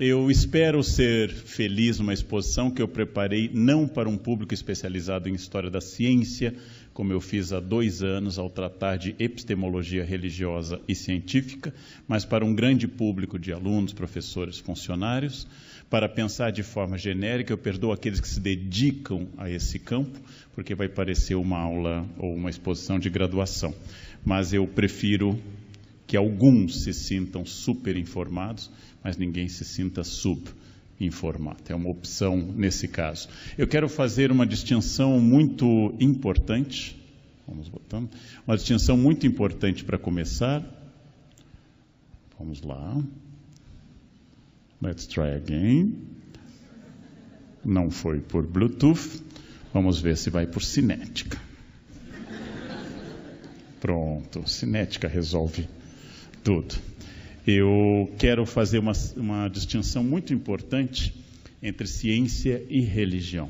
Eu espero ser feliz numa exposição que eu preparei não para um público especializado em história da ciência, como eu fiz há 2 anos ao tratar de epistemologia religiosa e científica, mas para um grande público de alunos, professores, funcionários. Para pensar de forma genérica, eu perdoo aqueles que se dedicam a esse campo, porque vai parecer uma aula ou uma exposição de graduação. Mas eu prefiro que alguns se sintam super informados, mas ninguém se sinta subinformado. É uma opção nesse caso. Eu quero fazer uma distinção muito importante. Vamos botando. Uma distinção muito importante para começar. Vamos lá. Let's try again. Não foi por Bluetooth. Vamos ver se vai por cinética. Pronto, cinética resolve tudo. Eu quero fazer uma distinção muito importante entre ciência e religião.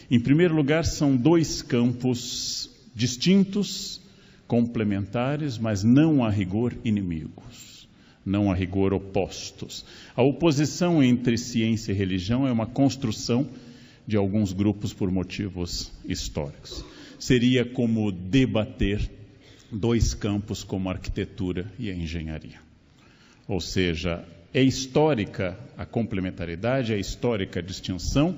Em primeiro lugar, são 2 campos distintos, complementares, mas não a rigor inimigos, não a rigor opostos. A oposição entre ciência e religião é uma construção de alguns grupos por motivos históricos. Seria como debater 2 campos como a arquitetura e a engenharia. Ou seja, é histórica a complementaridade, é histórica a distinção,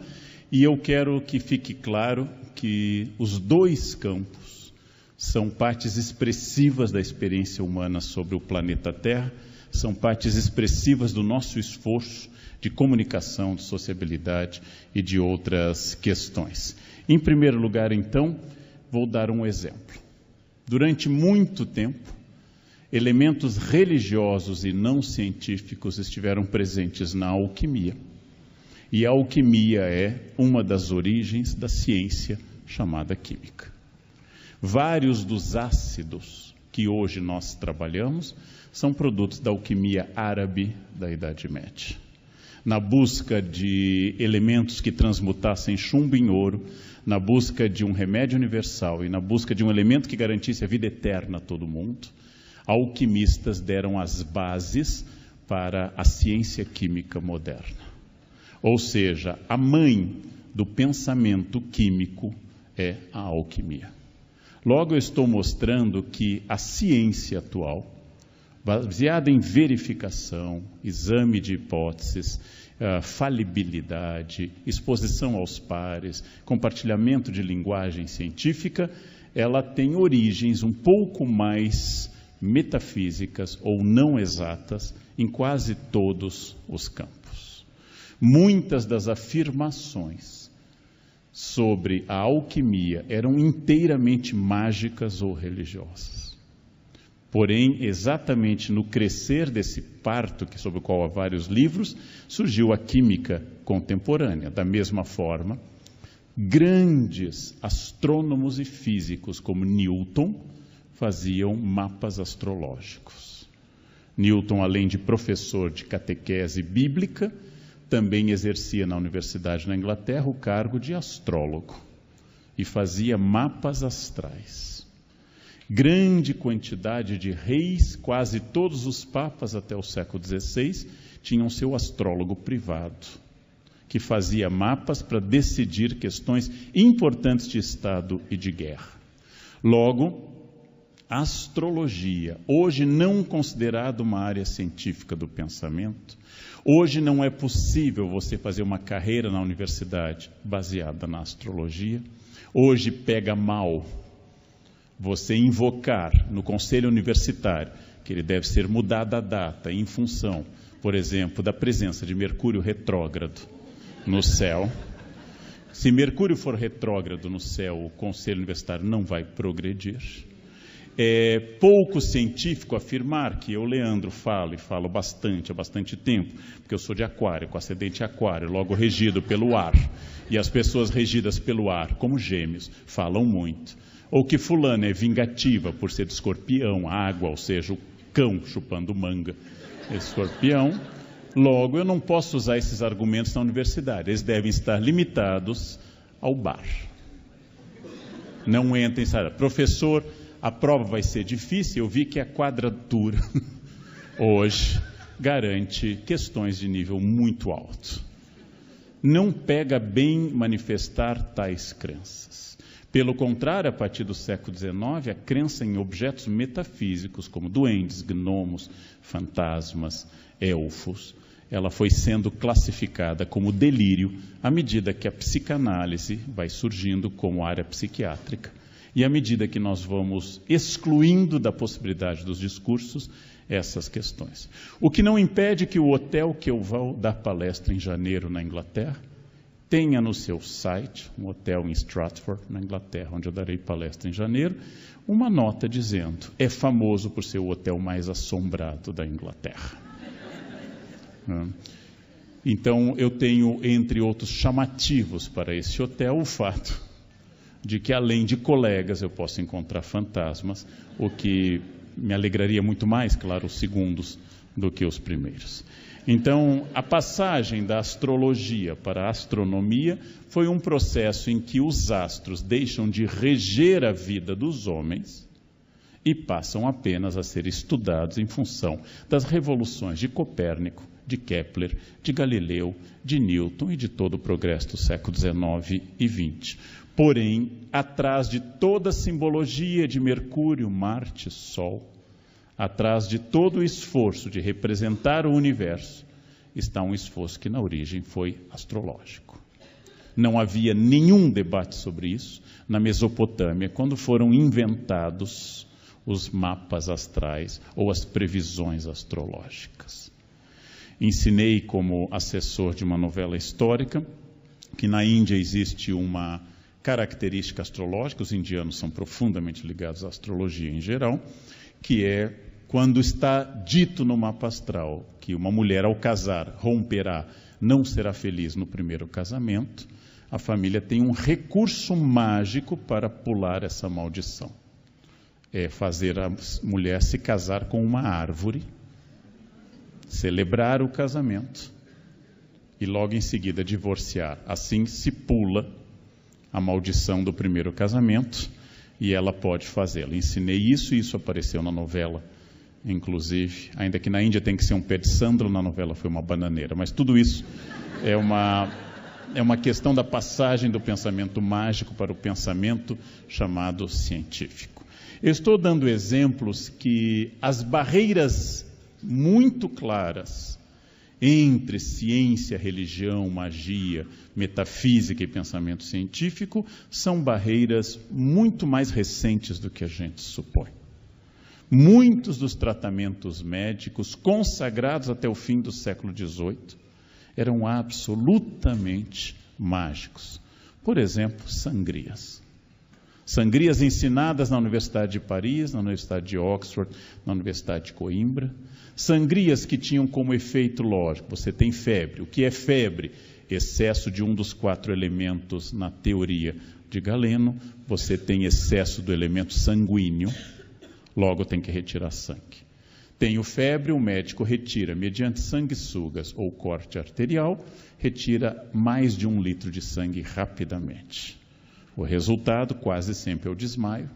e eu quero que fique claro que os 2 campos são partes expressivas da experiência humana sobre o planeta Terra, são partes expressivas do nosso esforço de comunicação, de sociabilidade e de outras questões. Em primeiro lugar, então, vou dar um exemplo. Durante muito tempo, elementos religiosos e não científicos estiveram presentes na alquimia. E a alquimia é uma das origens da ciência chamada química. Vários dos ácidos que hoje nós trabalhamos são produtos da alquimia árabe da Idade Média. Na busca de elementos que transmutassem chumbo em ouro, na busca de um remédio universal e na busca de um elemento que garantisse a vida eterna a todo mundo, alquimistas deram as bases para a ciência química moderna. Ou seja, a mãe do pensamento químico é a alquimia. Logo, eu estou mostrando que a ciência atual, baseada em verificação, exame de hipóteses, falibilidade, exposição aos pares, compartilhamento de linguagem científica, ela tem origens um pouco mais metafísicas ou não exatas em quase todos os campos. Muitas das afirmações sobre a alquimia eram inteiramente mágicas ou religiosas. Porém, exatamente no crescer desse parto, sobre o qual há vários livros, surgiu a química contemporânea. Da mesma forma, grandes astrônomos e físicos como Newton faziam mapas astrológicos. Newton, além de professor de catequese bíblica, também exercia na universidade na Inglaterra o cargo de astrólogo e fazia mapas astrais. Grande quantidade de reis, quase todos os papas até o século XVI, tinham seu astrólogo privado, que fazia mapas para decidir questões importantes de Estado e de guerra. Logo, a astrologia, hoje não considerada uma área científica do pensamento, hoje não é possível você fazer uma carreira na universidade baseada na astrologia. Hoje pega mal você invocar no conselho universitário que ele deve ser mudada a data em função, por exemplo, da presença de Mercúrio retrógrado no céu. Se Mercúrio for retrógrado no céu, o conselho universitário não vai progredir. É pouco científico afirmar que eu, Leandro, falo bastante, há bastante tempo, porque eu sou de Aquário, com ascendente Aquário, logo regido pelo ar. E as pessoas regidas pelo ar, como Gêmeos, falam muito. Ou que fulana é vingativa por ser de Escorpião, água, ou seja, o cão chupando manga, Escorpião. Logo, eu não posso usar esses argumentos na universidade, eles devem estar limitados ao bar. Não entrem, sabe? Professor, a prova vai ser difícil, eu vi que é quadratura hoje. garante questões de nível muito alto. Não pega bem manifestar tais crenças. Pelo contrário, a partir do século XIX, a crença em objetos metafísicos, como duendes, gnomos, fantasmas, elfos, ela foi sendo classificada como delírio à medida que a psicanálise vai surgindo como área psiquiátrica e à medida que nós vamos excluindo da possibilidade dos discursos essas questões. O que não impede que o hotel que eu vou dar palestra em janeiro na Inglaterra tenha no seu site, um hotel em Stratford, na Inglaterra, onde eu darei palestra em janeiro, uma nota dizendo: é famoso por ser o hotel mais assombrado da Inglaterra. Então, eu tenho, entre outros chamativos para esse hotel, o fato de que, além de colegas, eu posso encontrar fantasmas, o que me alegraria muito mais, claro, os segundos do que os primeiros. Então, a passagem da astrologia para a astronomia foi um processo em que os astros deixam de reger a vida dos homens e passam apenas a ser estudados em função das revoluções de Copérnico, de Kepler, de Galileu, de Newton e de todo o progresso do século XIX e XX. Porém, atrás de toda a simbologia de Mercúrio, Marte, Sol, atrás de todo o esforço de representar o universo, está um esforço que na origem foi astrológico. Não havia nenhum debate sobre isso na Mesopotâmia, quando foram inventados os mapas astrais ou as previsões astrológicas. Ensinei como assessor de uma novela histórica que na Índia existe uma característica astrológica, os indianos são profundamente ligados à astrologia em geral, que é quando está dito no mapa astral que uma mulher ao casar romperá, não será feliz no primeiro casamento, a família tem um recurso mágico para pular essa maldição. É fazer a mulher se casar com uma árvore, celebrar o casamento e logo em seguida divorciar. Assim se pula a maldição do primeiro casamento e ela pode fazê-lo. Ensinei isso e isso apareceu na novela, inclusive, ainda que na Índia tem que ser um pé de sândalo, na novela foi uma bananeira, mas tudo isso é uma questão da passagem do pensamento mágico para o pensamento chamado científico. Eu estou dando exemplos que as barreiras muito claras entre ciência, religião, magia, metafísica e pensamento científico são barreiras muito mais recentes do que a gente supõe. Muitos dos tratamentos médicos consagrados até o fim do século XVIII eram absolutamente mágicos. Por exemplo, sangrias. Sangrias ensinadas na Universidade de Paris, na Universidade de Oxford, na Universidade de Coimbra. Sangrias que tinham como efeito lógico, você tem febre. O que é febre? Excesso de um dos 4 elementos na teoria de Galeno. Você tem excesso do elemento sanguíneo, logo tem que retirar sangue. Tenho febre, o médico retira, mediante sanguessugas ou corte arterial, retira mais de 1 litro de sangue rapidamente. O resultado quase sempre é o desmaio,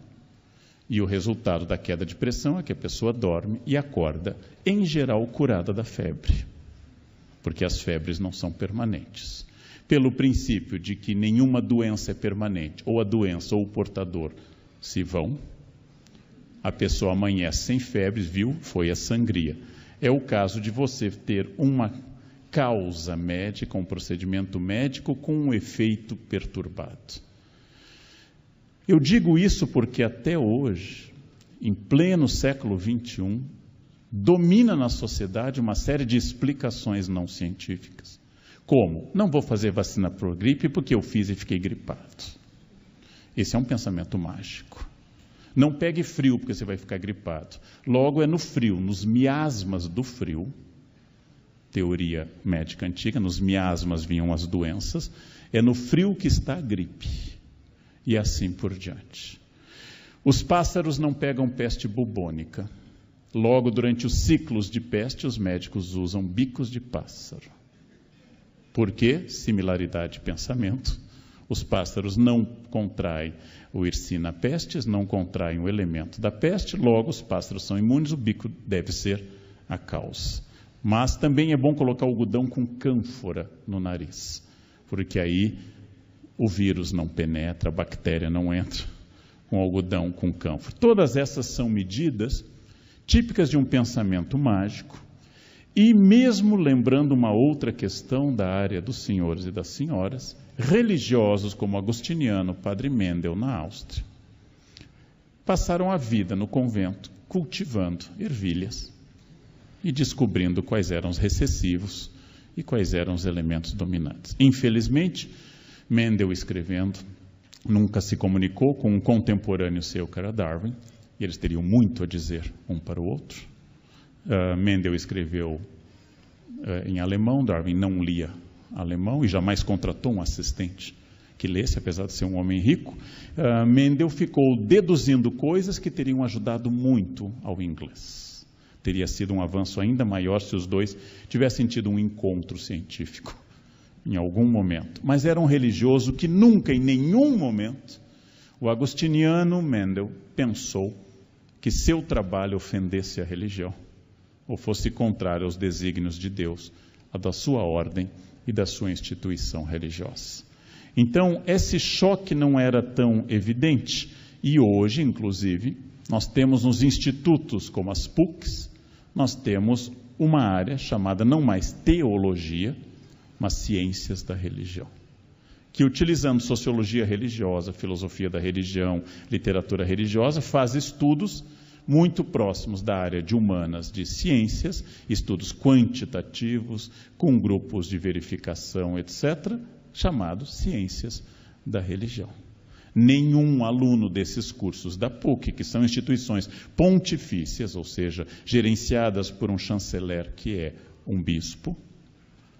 e o resultado da queda de pressão é que a pessoa dorme e acorda, em geral, curada da febre, porque as febres não são permanentes. Pelo princípio de que nenhuma doença é permanente, ou a doença ou o portador se vão, a pessoa amanhece sem febres, viu? Foi a sangria. É o caso de você ter uma causa médica, um procedimento médico com um efeito perturbado. Eu digo isso porque até hoje, em pleno século XXI, domina na sociedade uma série de explicações não científicas. Como? Não vou fazer vacina por gripe porque eu fiz e fiquei gripado. Esse é um pensamento mágico. Não pegue frio porque você vai ficar gripado. Logo é no frio, nos miasmas do frio, teoria médica antiga, nos miasmas vinham as doenças, é no frio que está a gripe. E assim por diante. Os pássaros não pegam peste bubônica. Logo, durante os ciclos de peste, os médicos usam bicos de pássaro. Por quê? Similaridade de pensamento. Os pássaros não contraem o Yersinia pestis, não contraem o elemento da peste, logo os pássaros são imunes, o bico deve ser a causa. Mas também é bom colocar algodão com cânfora no nariz, porque aí o vírus não penetra, a bactéria não entra com algodão com cânfora. Todas essas são medidas típicas de um pensamento mágico, e mesmo lembrando uma outra questão da área dos senhores e das senhoras, religiosos como Agostiniano, Padre Mendel na Áustria, passaram a vida no convento cultivando ervilhas e descobrindo quais eram os recessivos e quais eram os elementos dominantes. Infelizmente, Mendel, escrevendo, nunca se comunicou com um contemporâneo seu, que era Darwin, e eles teriam muito a dizer um para o outro. Mendel escreveu em alemão, Darwin não lia alemão e jamais contratou um assistente que lesse, apesar de ser um homem rico. Mendel ficou deduzindo coisas que teriam ajudado muito ao inglês. Teria sido um avanço ainda maior se os dois tivessem tido um encontro científico em algum momento. Mas era um religioso que nunca, em nenhum momento, o agostiniano Mendel pensou que seu trabalho ofendesse a religião ou fosse contrário aos desígnios de Deus, a da sua ordem e da sua instituição religiosa. Então, esse choque não era tão evidente, e hoje, inclusive, nós temos nos institutos como as PUCs, nós temos uma área chamada não mais teologia, mas ciências da religião, que utilizando sociologia religiosa, filosofia da religião, literatura religiosa, faz estudos muito próximos da área de humanas, de ciências, estudos quantitativos, com grupos de verificação, etc., chamados ciências da religião. Nenhum aluno desses cursos da PUC, que são instituições pontifícias, ou seja, gerenciadas por um chanceler que é um bispo,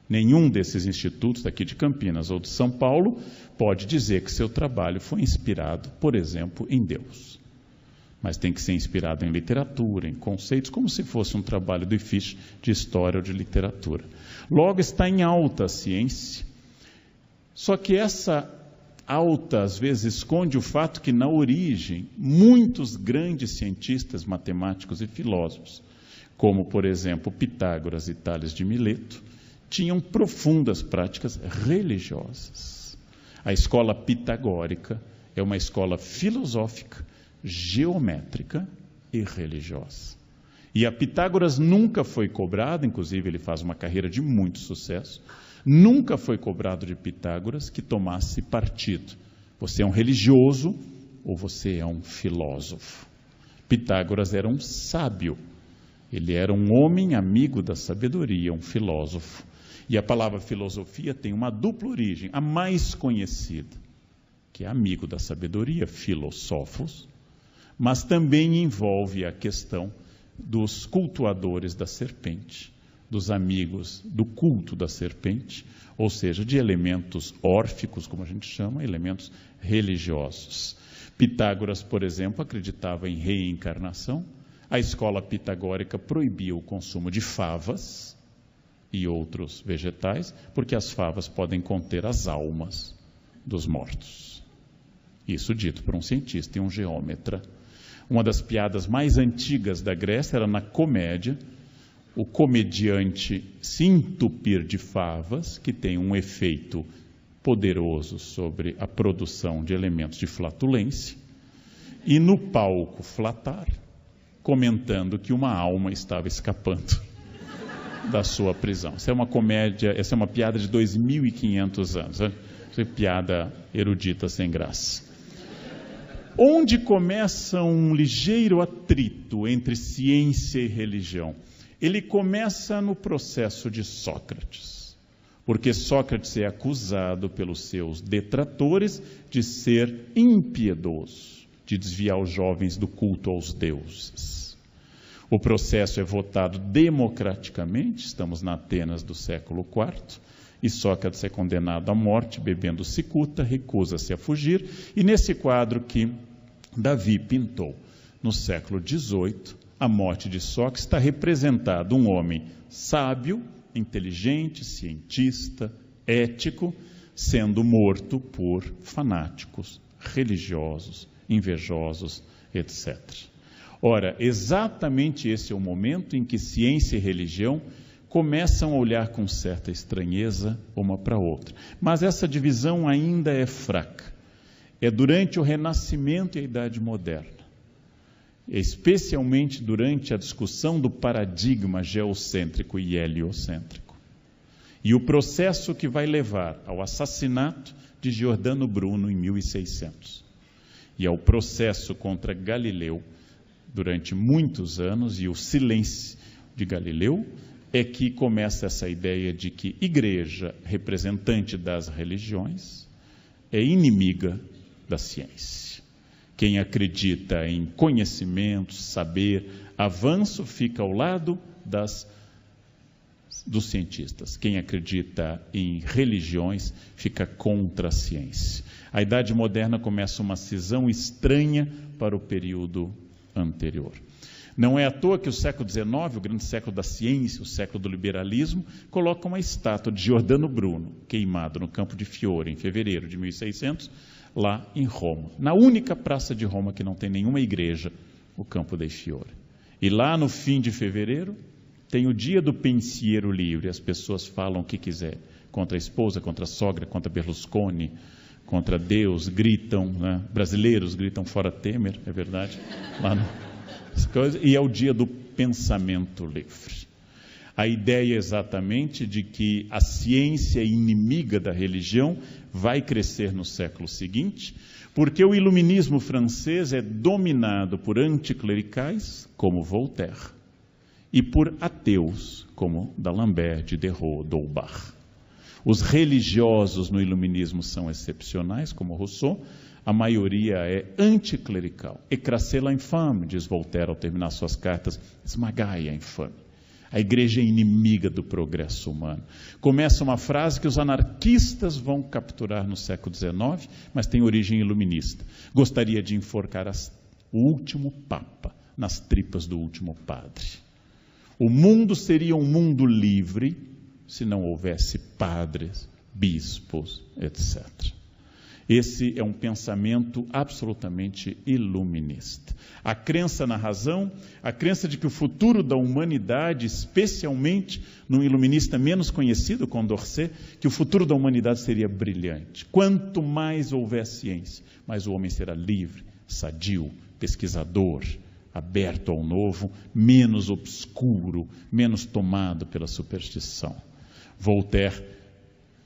nenhum desses institutos daqui de Campinas ou de São Paulo pode dizer que seu trabalho foi inspirado, por exemplo, em Deus. Mas tem que ser inspirado em literatura, em conceitos, como se fosse um trabalho do IFISH de história ou de literatura. Logo, está em alta a ciência, só que essa alta, às vezes, esconde o fato que, na origem, muitos grandes cientistas, matemáticos e filósofos, como, por exemplo, Pitágoras e Tales de Mileto, tinham profundas práticas religiosas. A escola pitagórica é uma escola filosófica, geométrica e religiosa. E a Pitágoras nunca foi cobrado, inclusive ele faz uma carreira de muito sucesso, nunca foi cobrado de Pitágoras que tomasse partido. Você é um religioso ou você é um filósofo? Pitágoras era um sábio, ele era um homem amigo da sabedoria, um filósofo. E a palavra filosofia tem uma dupla origem, a mais conhecida, que é amigo da sabedoria, filosófos, mas também envolve a questão dos cultuadores da serpente, dos amigos do culto da serpente, ou seja, de elementos órficos, como a gente chama, elementos religiosos. Pitágoras, por exemplo, acreditava em reencarnação. A escola pitagórica proibia o consumo de favas e outros vegetais, porque as favas podem conter as almas dos mortos. Isso dito por um cientista e um geômetra. Uma das piadas mais antigas da Grécia era na comédia, o comediante se entupir de favas, que tem um efeito poderoso sobre a produção de elementos de flatulência, e no palco flatar, comentando que uma alma estava escapando da sua prisão. Essa é uma comédia, essa é uma piada de 2.500 anos, né? Essa é piada erudita sem graça. Onde começa um ligeiro atrito entre ciência e religião? Ele começa no processo de Sócrates, porque Sócrates é acusado pelos seus detratores de ser impiedoso, de desviar os jovens do culto aos deuses. O processo é votado democraticamente, estamos na Atenas do século IV, e Sócrates é condenado à morte, bebendo cicuta, recusa-se a fugir, e nesse quadro que Davi pintou no século XVIII, a morte de Sócrates está representado um homem sábio, inteligente, cientista, ético, sendo morto por fanáticos, religiosos, invejosos, etc. Ora, exatamente esse é o momento em que ciência e religião começam a olhar com certa estranheza uma para a outra. Mas essa divisão ainda é fraca. É durante o Renascimento e a Idade Moderna, especialmente durante a discussão do paradigma geocêntrico e heliocêntrico. E o processo que vai levar ao assassinato de Giordano Bruno em 1600. E ao processo contra Galileu durante muitos anos, e o silêncio de Galileu, é que começa essa ideia de que igreja, representante das religiões, é inimiga da ciência. Quem acredita em conhecimento, saber, avanço, fica ao lado dos cientistas. Quem acredita em religiões fica contra a ciência. A Idade Moderna começa uma cisão estranha para o período anterior. Não é à toa que o século XIX, o grande século da ciência, o século do liberalismo, coloca uma estátua de Giordano Bruno, queimado no Campo de Fiore, em fevereiro de 1600, lá em Roma. Na única praça de Roma que não tem nenhuma igreja, o Campo dei Fiori. E lá no fim de fevereiro, tem o dia do pensiero livre, as pessoas falam o que quiser, contra a esposa, contra a sogra, contra Berlusconi, contra Deus, gritam, né? Brasileiros gritam fora Temer, é verdade, lá no... E é o dia do pensamento livre. A ideia é exatamente de que a ciência inimiga da religião vai crescer no século seguinte, porque o iluminismo francês é dominado por anticlericais, como Voltaire, e por ateus, como D'Alembert, Diderot, D'Holbach. Os religiosos no iluminismo são excepcionais, como Rousseau. A maioria é anticlerical. Écrasez l'infâme, diz Voltaire ao terminar suas cartas, esmagai a infame. A igreja é inimiga do progresso humano. Começa uma frase que os anarquistas vão capturar no século XIX, mas tem origem iluminista. Gostaria de enforcar o último papa nas tripas do último padre. O mundo seria um mundo livre se não houvesse padres, bispos, etc. Esse é um pensamento absolutamente iluminista. A crença na razão, a crença de que o futuro da humanidade, especialmente num iluminista menos conhecido, Condorcet, que o futuro da humanidade seria brilhante. Quanto mais houver ciência, mais o homem será livre, sadio, pesquisador, aberto ao novo, menos obscuro, menos tomado pela superstição. Voltaire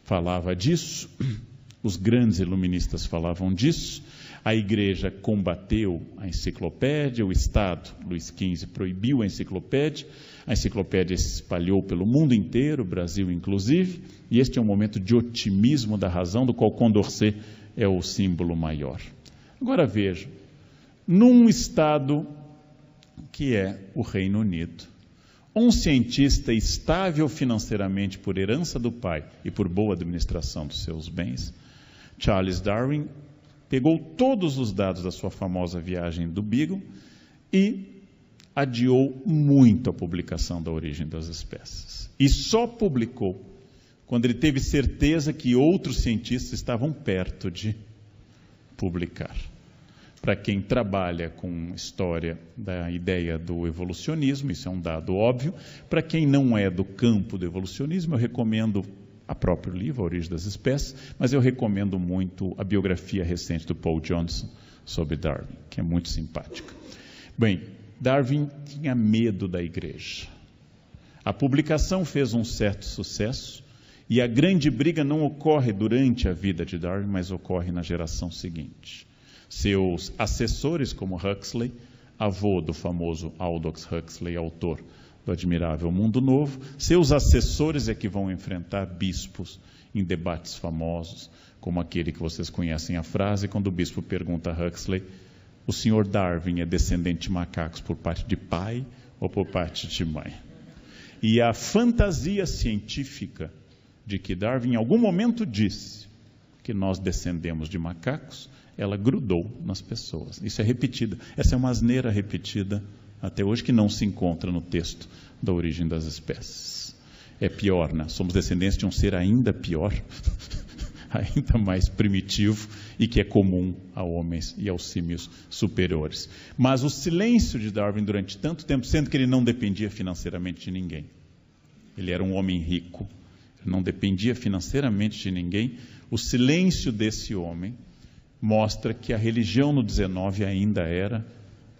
falava disso. Os grandes iluministas falavam disso. A igreja combateu a enciclopédia, o Estado, Luís XV, proibiu a enciclopédia se espalhou pelo mundo inteiro, Brasil inclusive, e este é um momento de otimismo da razão, do qual Condorcet é o símbolo maior. Agora vejam, num Estado que é o Reino Unido, um cientista estável financeiramente por herança do pai e por boa administração dos seus bens, Charles Darwin pegou todos os dados da sua famosa viagem do Beagle e adiou muito a publicação da origem das espécies. E só publicou quando ele teve certeza que outros cientistas estavam perto de publicar. Para quem trabalha com história da ideia do evolucionismo, isso é um dado óbvio. Para quem não é do campo do evolucionismo, eu recomendo a próprio livro, A Origem das Espécies, mas eu recomendo muito a biografia recente do Paul Johnson sobre Darwin, que é muito simpática. Bem, Darwin tinha medo da igreja. A publicação fez um certo sucesso e a grande briga não ocorre durante a vida de Darwin, mas ocorre na geração seguinte. Seus assessores, como Huxley, avô do famoso Aldous Huxley, autor do admirável Mundo Novo, seus assessores é que vão enfrentar bispos em debates famosos, como aquele que vocês conhecem a frase, quando o bispo pergunta a Huxley, o senhor Darwin é descendente de macacos por parte de pai ou por parte de mãe? E a fantasia científica de que Darwin em algum momento disse que nós descendemos de macacos, ela grudou nas pessoas. Isso é repetida, essa é uma asneira repetida até hoje, que não se encontra no texto da Origem das Espécies. É pior, né? Somos descendentes de um ser ainda pior, ainda mais primitivo, e que é comum a homens e aos símios superiores. Mas o silêncio de Darwin durante tanto tempo, sendo que ele não dependia financeiramente de ninguém, ele era um homem rico, não dependia financeiramente de ninguém. O silêncio desse homem mostra que a religião no 19 ainda era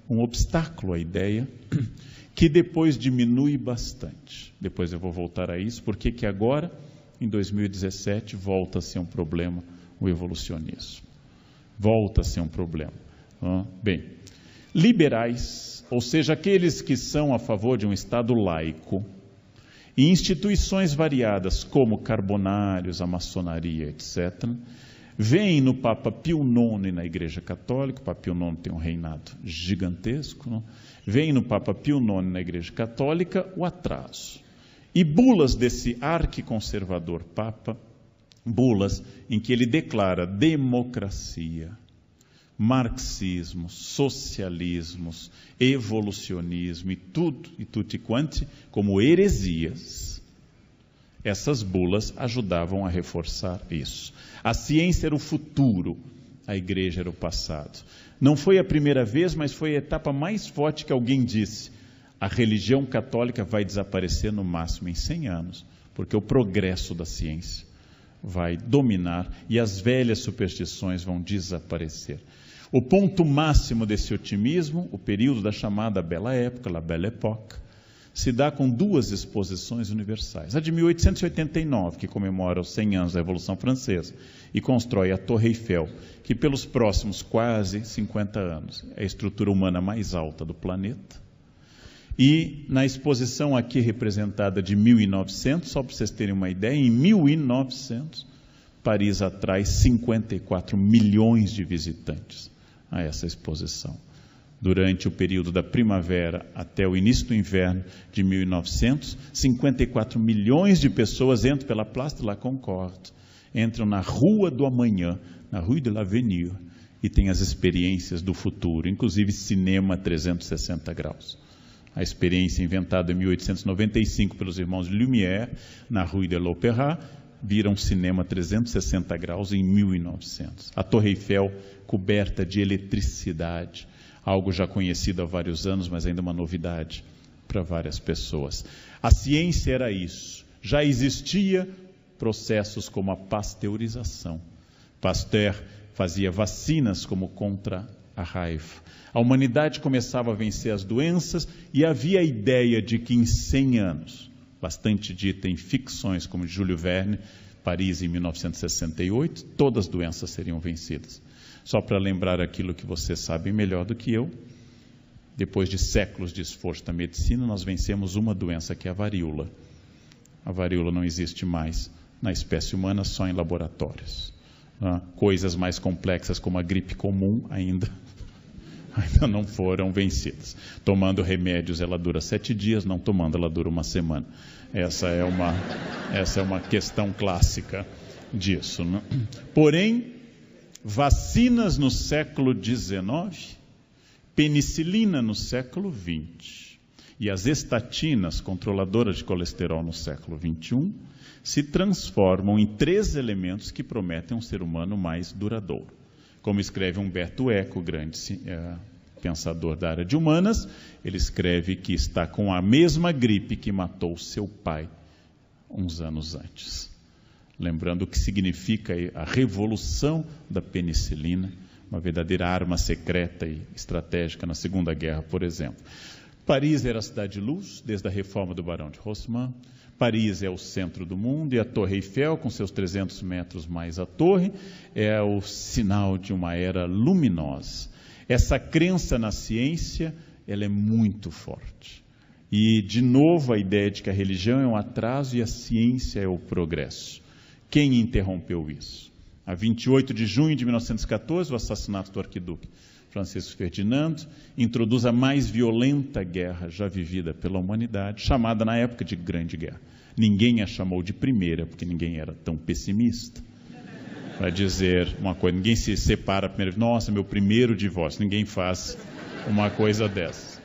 um obstáculo à ideia, que depois diminui bastante. Depois eu vou voltar a isso, porque que agora, em 2017, volta a ser um problema o evolucionismo. Volta a ser um problema. Bem, liberais, ou seja, aqueles que são a favor de um Estado laico, e instituições variadas como carbonários, a maçonaria, etc., veem no Papa Pio IX na Igreja Católica. O Papa Pio IX tem um reinado gigantesco, não? Veem no Papa Pio IX na Igreja Católica o atraso. E bulas desse arquiconservador Papa, bulas em que ele declara democracia, marxismo, socialismos, evolucionismo e tudo, e tutti quanti, como heresias. Essas bulas ajudavam a reforçar isso. A ciência era o futuro, a igreja era o passado. Não foi a primeira vez, mas foi a etapa mais forte que alguém disse: a religião católica vai desaparecer no máximo em 100 anos, porque o progresso da ciência vai dominar e as velhas superstições vão desaparecer. O ponto máximo desse otimismo, o período da chamada Bela Época, la Belle Époque, se dá com duas exposições universais. A de 1889, que comemora os 100 anos da Revolução Francesa e constrói a Torre Eiffel, que pelos próximos quase 50 anos é a estrutura humana mais alta do planeta. E na exposição aqui representada de 1900, só para vocês terem uma ideia, em 1900, Paris atrai 54 milhões de visitantes a essa exposição. Durante o período da primavera até o início do inverno de 1900, 54 milhões de pessoas entram pela Place de la Concorde, entram na Rua do Amanhã, na Rue de l'Avenir, e têm as experiências do futuro, inclusive cinema 360 graus. A experiência inventada em 1895 pelos irmãos Lumière, na Rue de l'Opéra, vira um cinema 360 graus em 1900. A Torre Eiffel coberta de eletricidade, algo já conhecido há vários anos, mas ainda uma novidade para várias pessoas. A ciência era isso. Já existia processos como a pasteurização. Pasteur fazia vacinas como contra a raiva. A humanidade começava a vencer as doenças e havia a ideia de que em 100 anos, bastante dita em ficções como de Júlio Verne, Paris em 1968, todas as doenças seriam vencidas. Só para lembrar aquilo que vocês sabem melhor do que eu, depois de séculos de esforço da medicina, nós vencemos uma doença que é a varíola. A varíola não existe mais na espécie humana, só em laboratórios. Coisas mais complexas como a gripe comum ainda não foram vencidas. Tomando remédios ela dura 7 dias, não tomando ela dura 1 semana. Essa é uma questão clássica disso, né? Porém, vacinas no século XIX, penicilina no século XX e as estatinas, controladoras de colesterol no século XXI, se transformam em 3 elementos que prometem um ser humano mais duradouro. Como escreve Humberto Eco, grande pensador da área de humanas, ele escreve que está com a mesma gripe que matou seu pai uns anos antes. Lembrando o que significa a revolução da penicilina, uma verdadeira arma secreta e estratégica na Segunda Guerra, por exemplo. Paris era a cidade de luz, desde a reforma do Barão de Haussmann. Paris é o centro do mundo e a Torre Eiffel, com seus 300 metros mais a torre, é o sinal de uma era luminosa. Essa crença na ciência, ela é muito forte. E, de novo, a ideia de que a religião é um atraso e a ciência é o progresso. Quem interrompeu isso? A 28 de junho de 1914, o assassinato do arquiduque Francisco Ferdinando introduz a mais violenta guerra já vivida pela humanidade, chamada na época de Grande Guerra. Ninguém a chamou de primeira, porque ninguém era tão pessimista para dizer uma coisa. Ninguém se separa primeiro, nossa, meu primeiro divórcio. Ninguém faz uma coisa dessa.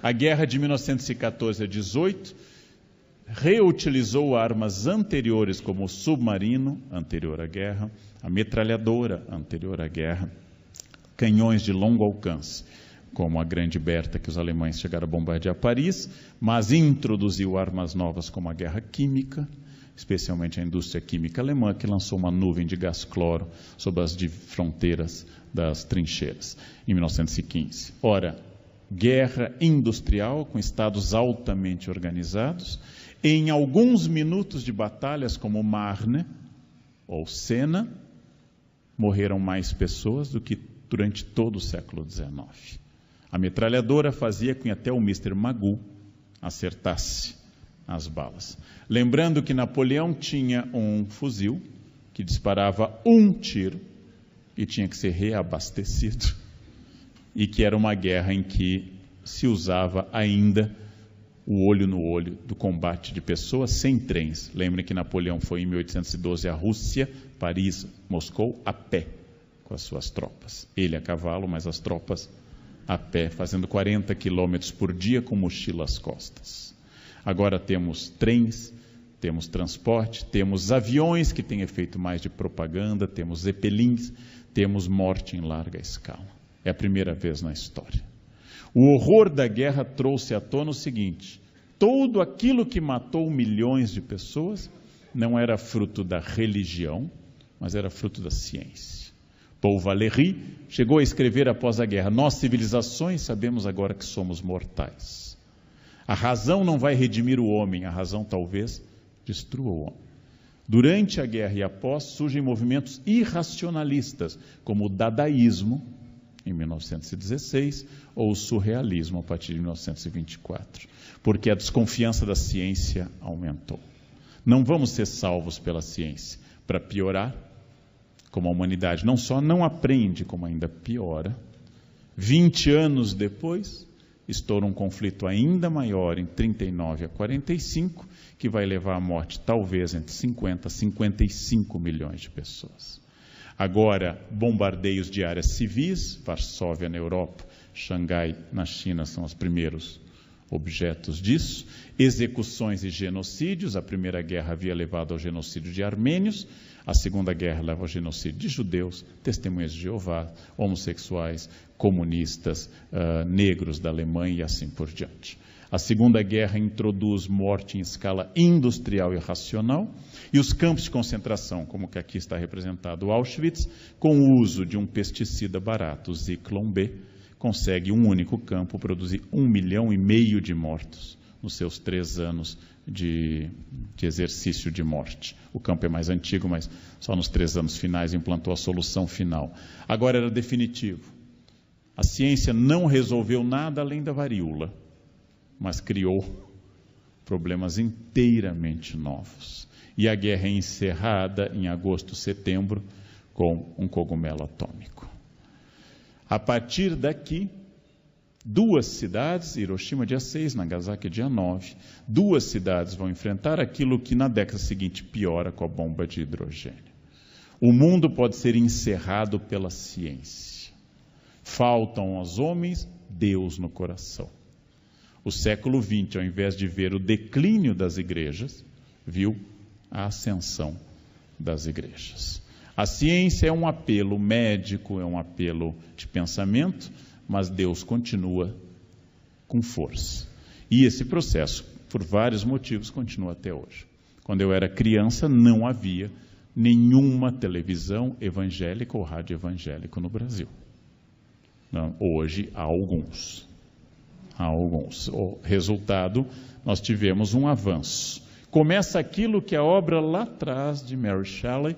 A guerra de 1914 a 18 reutilizou armas anteriores, como o submarino, anterior à guerra, a metralhadora, anterior à guerra, canhões de longo alcance. como a Grande Berta, que os alemães chegaram a bombardear Paris, mas introduziu armas novas como a guerra química, especialmente a indústria química alemã, que lançou uma nuvem de gás cloro sobre as fronteiras das trincheiras, em 1915. Ora, guerra industrial com estados altamente organizados, em alguns minutos de batalhas como Marne ou Sena, morreram mais pessoas do que durante todo o século XIX. A metralhadora fazia com que até o Mr. Magoo acertasse as balas. Lembrando que Napoleão tinha um fuzil que disparava um tiro e tinha que ser reabastecido, e que era uma guerra em que se usava ainda o olho no olho do combate de pessoas sem trens. Lembrem que Napoleão foi em 1812 à Rússia, Paris, Moscou, a pé com as suas tropas. Ele a cavalo, mas as tropas a pé, fazendo 40 quilômetros por dia com mochila às costas. Agora temos trens, temos transporte, temos aviões que têm efeito mais de propaganda, temos zeppelins, temos morte em larga escala. É a primeira vez na história. O horror da guerra trouxe à tona o seguinte: tudo aquilo que matou milhões de pessoas não era fruto da religião, mas era fruto da ciência. Paul Valéry chegou a escrever após a guerra: nós, civilizações, sabemos agora que somos mortais. A razão não vai redimir o homem, a razão talvez destrua o homem. Durante a guerra e após surgem movimentos irracionalistas, como o dadaísmo, em 1916, ou o surrealismo, a partir de 1924, porque a desconfiança da ciência aumentou. Não vamos ser salvos pela ciência. Para piorar, como a humanidade não só não aprende, como ainda piora, 20 anos depois, estoura um conflito ainda maior em 39 a 45, que vai levar à morte talvez entre 50 a 55 milhões de pessoas. Agora, bombardeios de áreas civis, Varsóvia na Europa, Xangai na China são os primeiros objetos disso, execuções e genocídios. A Primeira Guerra havia levado ao genocídio de armênios, a Segunda Guerra leva ao genocídio de judeus, testemunhas de Jeová, homossexuais, comunistas, negros da Alemanha e assim por diante. A Segunda Guerra introduz morte em escala industrial e racional, e os campos de concentração, como que aqui está representado Auschwitz, com o uso de um pesticida barato, o Zyklon B, consegue um único campo produzir 1,5 milhão de mortos nos seus 3 anos de exercício de morte. O campo é mais antigo, mas só nos 3 anos finais implantou a solução final. Agora era definitivo. A ciência não resolveu nada além da varíola, mas criou problemas inteiramente novos. E a guerra é encerrada em agosto, setembro, com um cogumelo atômico. A partir daqui, 2 cidades, Hiroshima dia 6, Nagasaki dia 9, 2 cidades vão enfrentar aquilo que na década seguinte piora com a bomba de hidrogênio. O mundo pode ser encerrado pela ciência. Faltam aos homens Deus no coração. O século XX, ao invés de ver o declínio das igrejas, viu a ascensão das igrejas. A ciência é um apelo médico, é um apelo de pensamento, mas Deus continua com força. E esse processo, por vários motivos, continua até hoje. Quando eu era criança, não havia nenhuma televisão evangélica ou rádio evangélico no Brasil. Não, hoje há alguns. O resultado, nós tivemos um avanço. Começa aquilo que a obra lá atrás de Mary Shelley,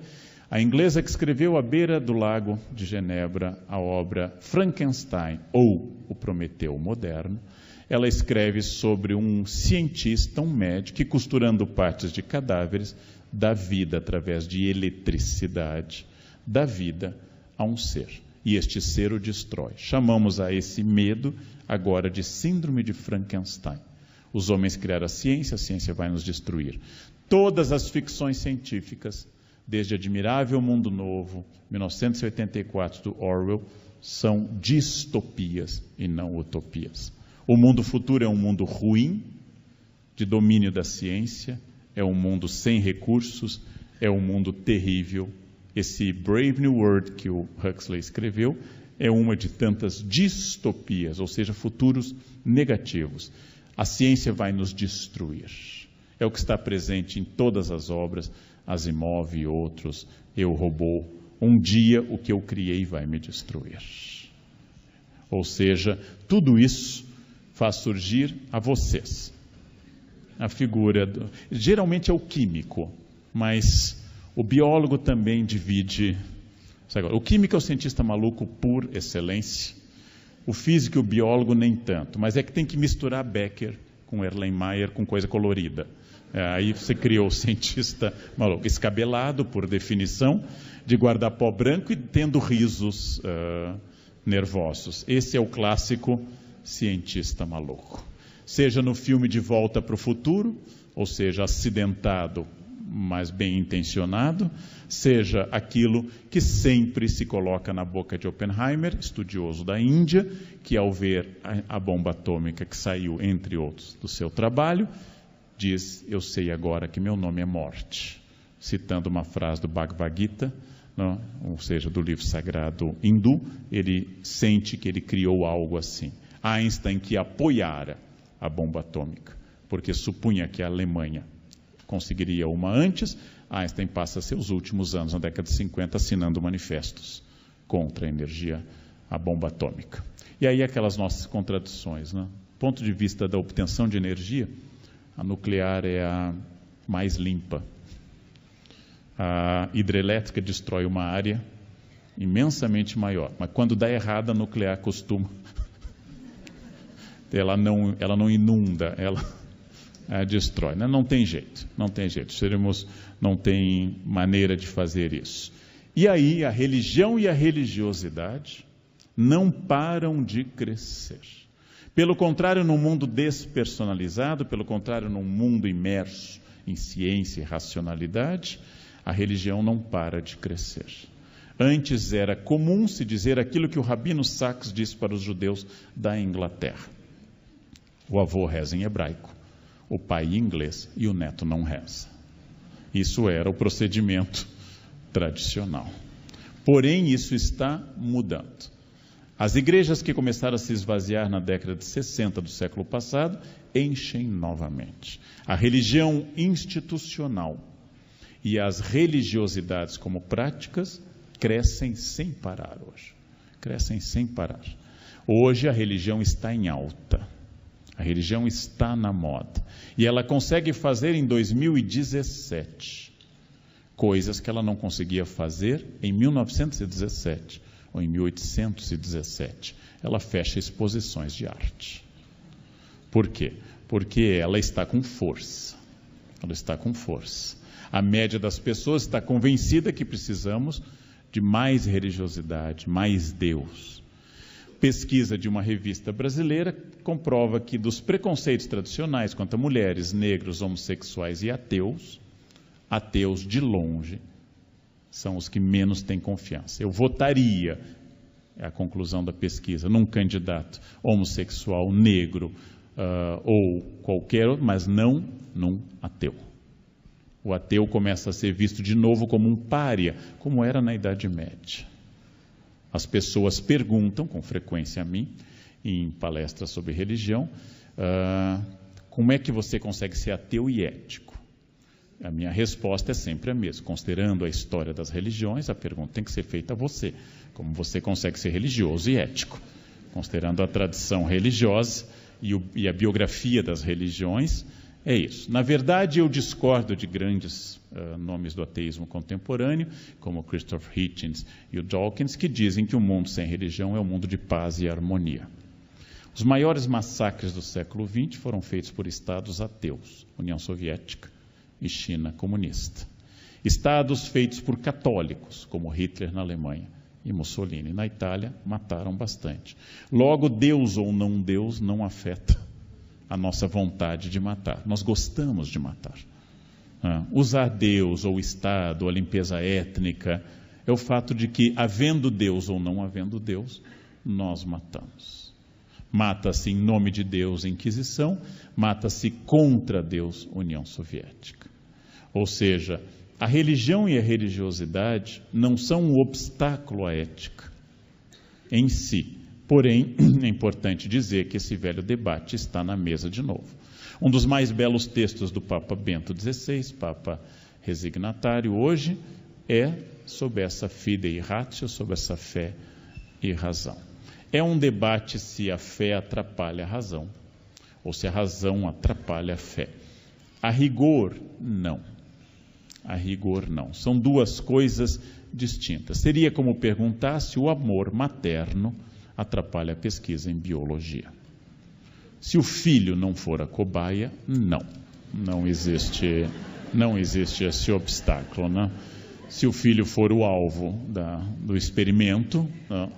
a inglesa que escreveu À Beira do Lago de Genebra, a obra Frankenstein, ou O Prometeu Moderno. Ela escreve sobre um cientista, um médico, que costurando partes de cadáveres, dá vida através de eletricidade, dá vida a um ser. E este ser o destrói. Chamamos a esse medo agora de síndrome de Frankenstein. Os homens criaram a ciência vai nos destruir. Todas as ficções científicas, desde Admirável Mundo Novo, 1984, do Orwell, são distopias e não utopias. O mundo futuro é um mundo ruim, de domínio da ciência, é um mundo sem recursos, é um mundo terrível. Esse Brave New World que o Huxley escreveu é uma de tantas distopias, ou seja, futuros negativos. A ciência vai nos destruir. É o que está presente em todas as obras, Asimov e outros, Eu, Robô. Um dia o que eu criei vai me destruir. Ou seja, tudo isso faz surgir a vocês a figura, geralmente é o químico, mas o biólogo também divide. O químico é o cientista maluco por excelência, o físico e o biólogo nem tanto, mas é que tem que misturar Becker com Erlenmeyer com coisa colorida. Aí você criou o cientista maluco, escabelado por definição, de guarda-pó branco e tendo risos nervosos. Esse é o clássico cientista maluco. Seja no filme De Volta para o Futuro, ou seja, acidentado, mas bem intencionado, seja aquilo que sempre se coloca na boca de Oppenheimer, estudioso da Índia, que ao ver a bomba atômica que saiu, entre outros, do seu trabalho, diz: eu sei agora que meu nome é morte, citando uma frase do Bhagavad Gita, não? Ou seja, do livro sagrado hindu. Ele sente que ele criou algo assim. Einstein, que apoiara a bomba atômica, porque supunha que a Alemanha conseguiria uma antes, Einstein passa seus últimos anos, na década de 50, assinando manifestos contra a energia, a bomba atômica. E aí aquelas nossas contradições, né? Do ponto de vista da obtenção de energia, a nuclear é a mais limpa. A hidrelétrica destrói uma área imensamente maior, mas quando dá errado, a nuclear costuma... ela não inunda, ela destrói. Né? Não tem jeito, não tem jeito. Não tem maneira de fazer isso. E aí a religião e a religiosidade não param de crescer. Pelo contrário, num mundo despersonalizado, pelo contrário, num mundo imerso em ciência e racionalidade, a religião não para de crescer. Antes era comum se dizer aquilo que o Rabino Sacks disse para os judeus da Inglaterra. O avô reza em hebraico, o pai em inglês e o neto não reza. Isso era o procedimento tradicional. Porém, isso está mudando. As igrejas que começaram a se esvaziar na década de 60 do século passado, enchem novamente. A religião institucional e as religiosidades como práticas crescem sem parar hoje. Crescem sem parar. Hoje a religião está em alta. A religião está na moda. E ela consegue fazer em 2017 coisas que ela não conseguia fazer em 1917 ou em 1817. Ela fecha exposições de arte. Por quê? Porque ela está com força. Ela está com força. A média das pessoas está convencida que precisamos de mais religiosidade, mais Deus. Pesquisa de uma revista brasileira comprova que dos preconceitos tradicionais quanto a mulheres, negros, homossexuais e ateus de longe são os que menos têm confiança. Eu votaria, é a conclusão da pesquisa, num candidato homossexual, negro ou qualquer outro, mas não num ateu. O ateu começa a ser visto de novo como um pária, como era na Idade Média. As pessoas perguntam, com frequência a mim, em palestras sobre religião, como é que você consegue ser ateu e ético? A minha resposta é sempre a mesma. Considerando a história das religiões, a pergunta tem que ser feita a você. Como você consegue ser religioso e ético? Considerando a tradição religiosa e a biografia das religiões, é isso. Na verdade, eu discordo de grandes nomes do ateísmo contemporâneo, como Christopher Hitchens e o Dawkins, que dizem que o mundo sem religião é um mundo de paz e harmonia. Os maiores massacres do século XX foram feitos por estados ateus, União Soviética e China comunista. Estados feitos por católicos, como Hitler na Alemanha e Mussolini na Itália, mataram bastante. Logo, Deus ou não Deus não afeta a nossa vontade de matar. Nós gostamos de matar. Usar Deus ou Estado, ou a limpeza étnica, é o fato de que, havendo Deus ou não havendo Deus, nós matamos. Mata-se em nome de Deus, Inquisição, mata-se contra Deus, União Soviética. Ou seja, a religião e a religiosidade não são um obstáculo à ética. em si. Porém, é importante dizer que esse velho debate está na mesa de novo. Um dos mais belos textos do Papa Bento XVI, Papa resignatário hoje, é sobre essa fidei ratio, sobre essa fé e razão. É um debate se a fé atrapalha a razão, ou se a razão atrapalha a fé. A rigor, não. A rigor, não. São duas coisas distintas. Seria como perguntar se o amor materno atrapalha a pesquisa em biologia. Se o filho não for a cobaia, não. Não existe esse obstáculo, né? Se o filho for o alvo do experimento,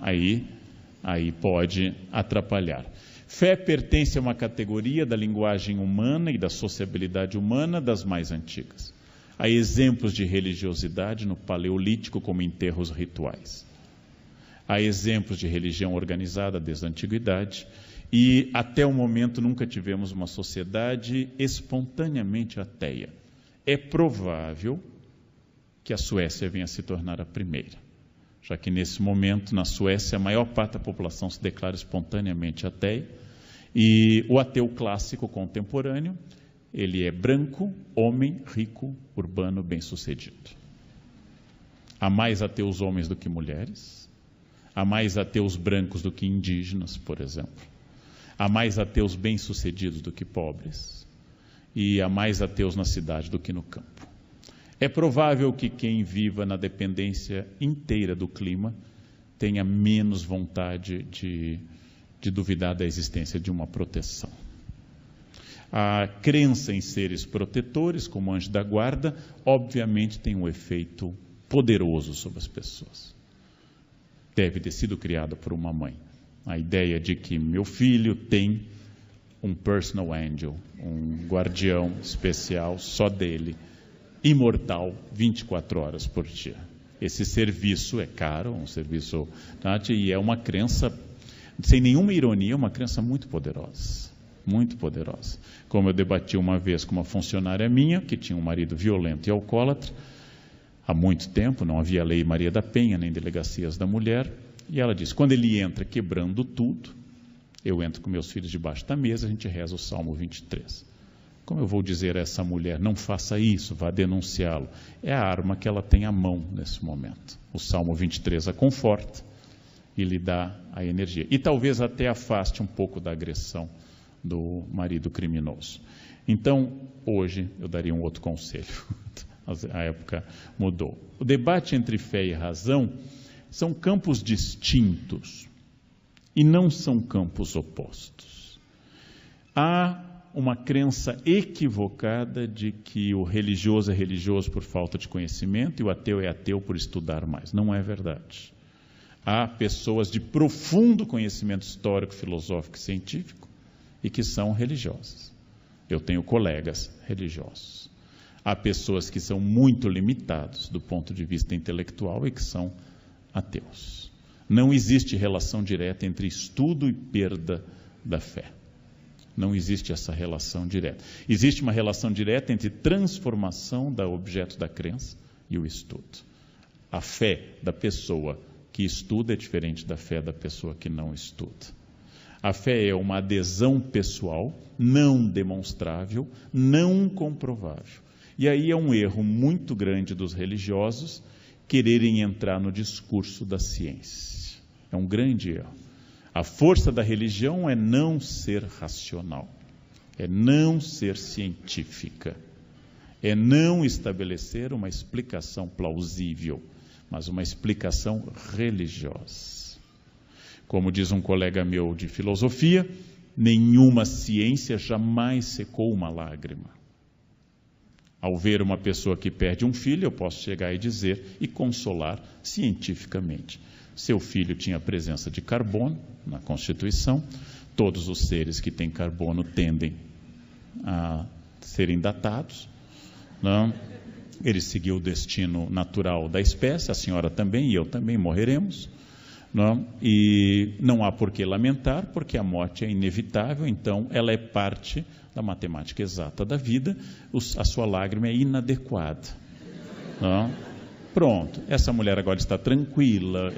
aí pode atrapalhar. Fé pertence a uma categoria da linguagem humana e da sociabilidade humana das mais antigas. Há exemplos de religiosidade no Paleolítico, como enterros rituais. Há exemplos de religião organizada desde a antiguidade e até o momento nunca tivemos uma sociedade espontaneamente ateia. É provável que a Suécia venha a se tornar a primeira, já que nesse momento na Suécia a maior parte da população se declara espontaneamente ateia e o ateu clássico contemporâneo, ele é branco, homem, rico, urbano, bem-sucedido. Há mais ateus homens do que mulheres, há mais ateus brancos do que indígenas, por exemplo. Há mais ateus bem-sucedidos do que pobres. E há mais ateus na cidade do que no campo. É provável que quem viva na dependência inteira do clima tenha menos vontade de duvidar da existência de uma proteção. A crença em seres protetores, como anjo da guarda, obviamente tem um efeito poderoso sobre as pessoas. Deve ter sido criada por uma mãe. A ideia de que meu filho tem um personal angel, um guardião especial só dele, imortal, 24 horas por dia. Esse serviço é caro, um serviço, e é uma crença, sem nenhuma ironia, uma crença muito poderosa. Muito poderosa. Como eu debati uma vez com uma funcionária minha, que tinha um marido violento e alcoólatra, há muito tempo, não havia lei Maria da Penha, nem delegacias da mulher, e ela disse, quando ele entra quebrando tudo, eu entro com meus filhos debaixo da mesa, a gente reza o Salmo 23. Como eu vou dizer a essa mulher, não faça isso, vá denunciá-lo? É a arma que ela tem à mão nesse momento. O Salmo 23 a conforta e lhe dá a energia. E talvez até afaste um pouco da agressão do marido criminoso. Então, hoje, eu daria um outro conselho. A época mudou. O debate entre fé e razão são campos distintos e não são campos opostos. Há uma crença equivocada de que o religioso é religioso por falta de conhecimento e o ateu é ateu por estudar mais. Não é verdade. Há pessoas de profundo conhecimento histórico, filosófico e científico e que são religiosas. Eu tenho colegas religiosos. Há pessoas que são muito limitados do ponto de vista intelectual e que são ateus. Não existe relação direta entre estudo e perda da fé. Não existe essa relação direta. Existe uma relação direta entre transformação do objeto da crença e o estudo. A fé da pessoa que estuda é diferente da fé da pessoa que não estuda. A fé é uma adesão pessoal, não demonstrável, não comprovável. E aí é um erro muito grande dos religiosos quererem entrar no discurso da ciência. É um grande erro. A força da religião é não ser racional, é não ser científica, é não estabelecer uma explicação plausível, mas uma explicação religiosa. Como diz um colega meu de filosofia, nenhuma ciência jamais secou uma lágrima. Ao ver uma pessoa que perde um filho, eu posso chegar e dizer e consolar cientificamente. Seu filho tinha presença de carbono na Constituição, todos os seres que têm carbono tendem a serem datados, não? Ele seguiu o destino natural da espécie, a senhora também e eu também morreremos, não? E não há por que lamentar, porque a morte é inevitável, então ela é parte da matemática exata da vida, a sua lágrima é inadequada. Não? Pronto, essa mulher agora está tranquila,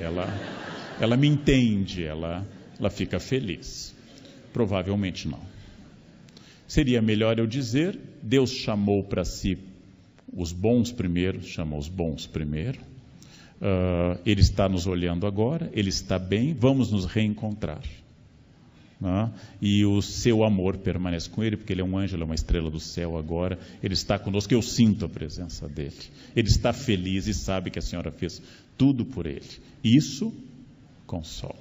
ela me entende, ela fica feliz. Provavelmente não. Seria melhor eu dizer, Deus chamou para si os bons primeiro, chama os bons primeiro. Ele está nos olhando agora, Ele está bem, vamos nos reencontrar. E o seu amor permanece com Ele, porque Ele é um anjo, Ele é uma estrela do céu agora, Ele está conosco, eu sinto a presença dEle. Ele está feliz e sabe que a senhora fez tudo por Ele. Isso consola.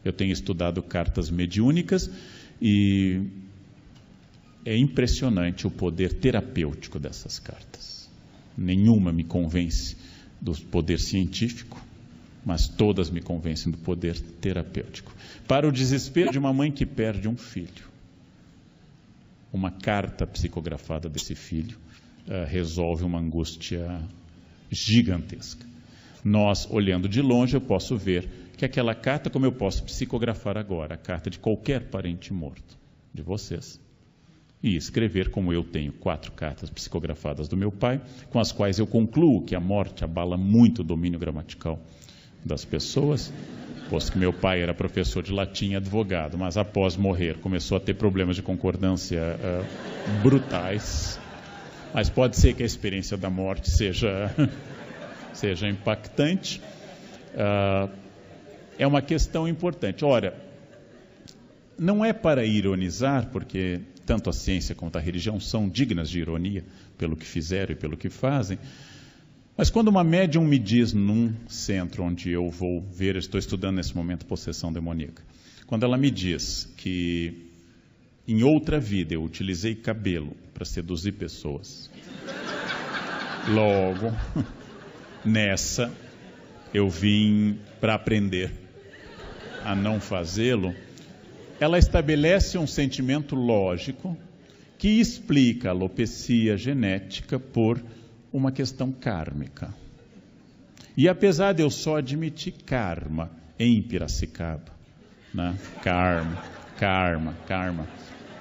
Eu tenho estudado cartas mediúnicas e é impressionante o poder terapêutico dessas cartas. Nenhuma me convence do poder científico, mas todas me convencem do poder terapêutico. Para o desespero de uma mãe que perde um filho, uma carta psicografada desse filho resolve uma angústia gigantesca. Nós, olhando de longe, eu posso ver que aquela carta, como eu posso psicografar agora, a carta de qualquer parente morto, de vocês, e escrever, como eu tenho 4 cartas psicografadas do meu pai, com as quais eu concluo que a morte abala muito o domínio gramatical das pessoas, posto que meu pai era professor de latim e advogado, mas após morrer começou a ter problemas de concordância brutais. Mas pode ser que a experiência da morte seja impactante. É uma questão importante. Ora, não é para ironizar, porque tanto a ciência quanto a religião são dignas de ironia pelo que fizeram e pelo que fazem. Mas quando uma médium me diz num centro onde eu vou ver, eu estou estudando nesse momento possessão demoníaca, quando ela me diz que em outra vida eu utilizei cabelo para seduzir pessoas, logo nessa eu vim para aprender a não fazê-lo. Ela estabelece um sentimento lógico que explica a alopecia genética por uma questão kármica. E apesar de eu só admitir karma em Piracicaba, né? Karma,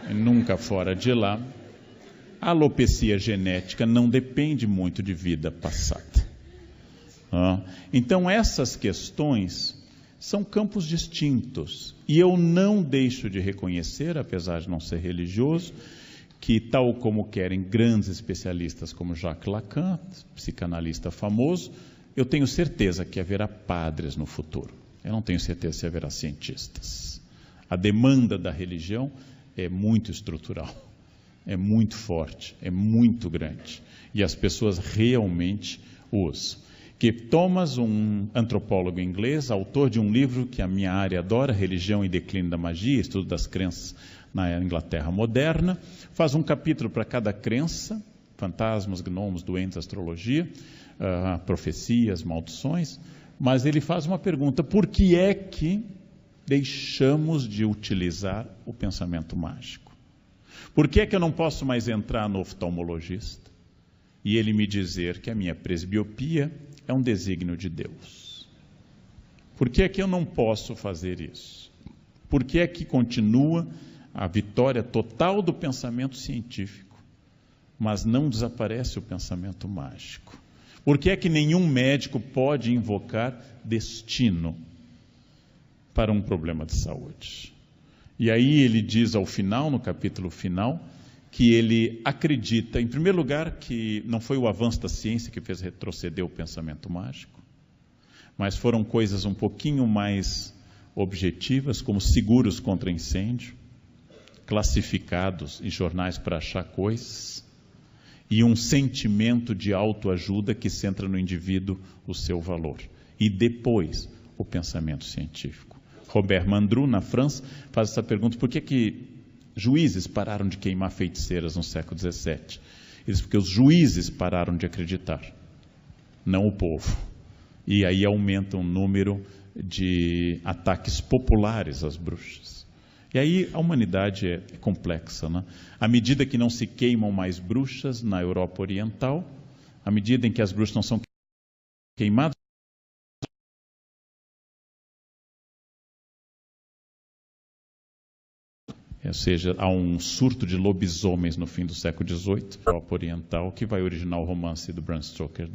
nunca fora de lá, a alopecia genética não depende muito de vida passada. Então essas questões são campos distintos, e eu não deixo de reconhecer, apesar de não ser religioso, que tal como querem grandes especialistas como Jacques Lacan, psicanalista famoso, eu tenho certeza que haverá padres no futuro. Eu não tenho certeza se haverá cientistas. A demanda da religião é muito estrutural, é muito forte, é muito grande, e as pessoas realmente usam. Que Thomas, um antropólogo inglês, autor de um livro que a minha área adora, Religião e Declínio da Magia, Estudo das Crenças na Inglaterra Moderna, faz um capítulo para cada crença, fantasmas, gnomos, doentes, astrologia, profecias, maldições, mas ele faz uma pergunta: por que é que deixamos de utilizar o pensamento mágico? Por que é que eu não posso mais entrar no oftalmologista e ele me dizer que a minha presbiopia é um desígnio de Deus? Por que é que eu não posso fazer isso? Por que é que continua a vitória total do pensamento científico, mas não desaparece o pensamento mágico? Por que é que nenhum médico pode invocar destino para um problema de saúde? E aí ele diz ao final, no capítulo final, que ele acredita, em primeiro lugar, que não foi o avanço da ciência que fez retroceder o pensamento mágico, mas foram coisas um pouquinho mais objetivas, como seguros contra incêndio, classificados em jornais para achar coisas, e um sentimento de autoajuda que centra no indivíduo o seu valor. E depois, o pensamento científico. Robert Mandrou, na França, faz essa pergunta: por que juízes pararam de queimar feiticeiras no século XVII? Ele diz: porque os juízes pararam de acreditar, não o povo. E aí aumenta o número de ataques populares às bruxas. E aí a humanidade é complexa, né? À medida que não se queimam mais bruxas na Europa Oriental, à medida em que as bruxas não são queimadas, ou seja, há um surto de lobisomens no fim do século XVIII, na Europa Oriental, que vai originar o romance do Bram Stoker,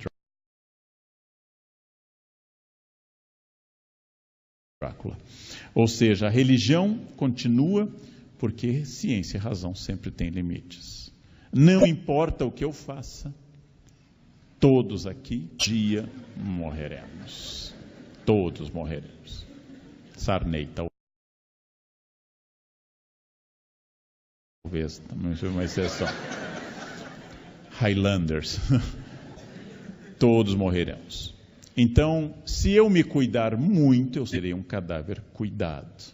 Ou seja, a religião continua porque ciência e razão sempre têm limites. Não importa o que eu faça, todos aqui um dia morreremos. Todos morreremos. Sarney, talvez, não foi uma exceção. Highlanders. Todos morreremos. Então, se eu me cuidar muito, eu serei um cadáver cuidado.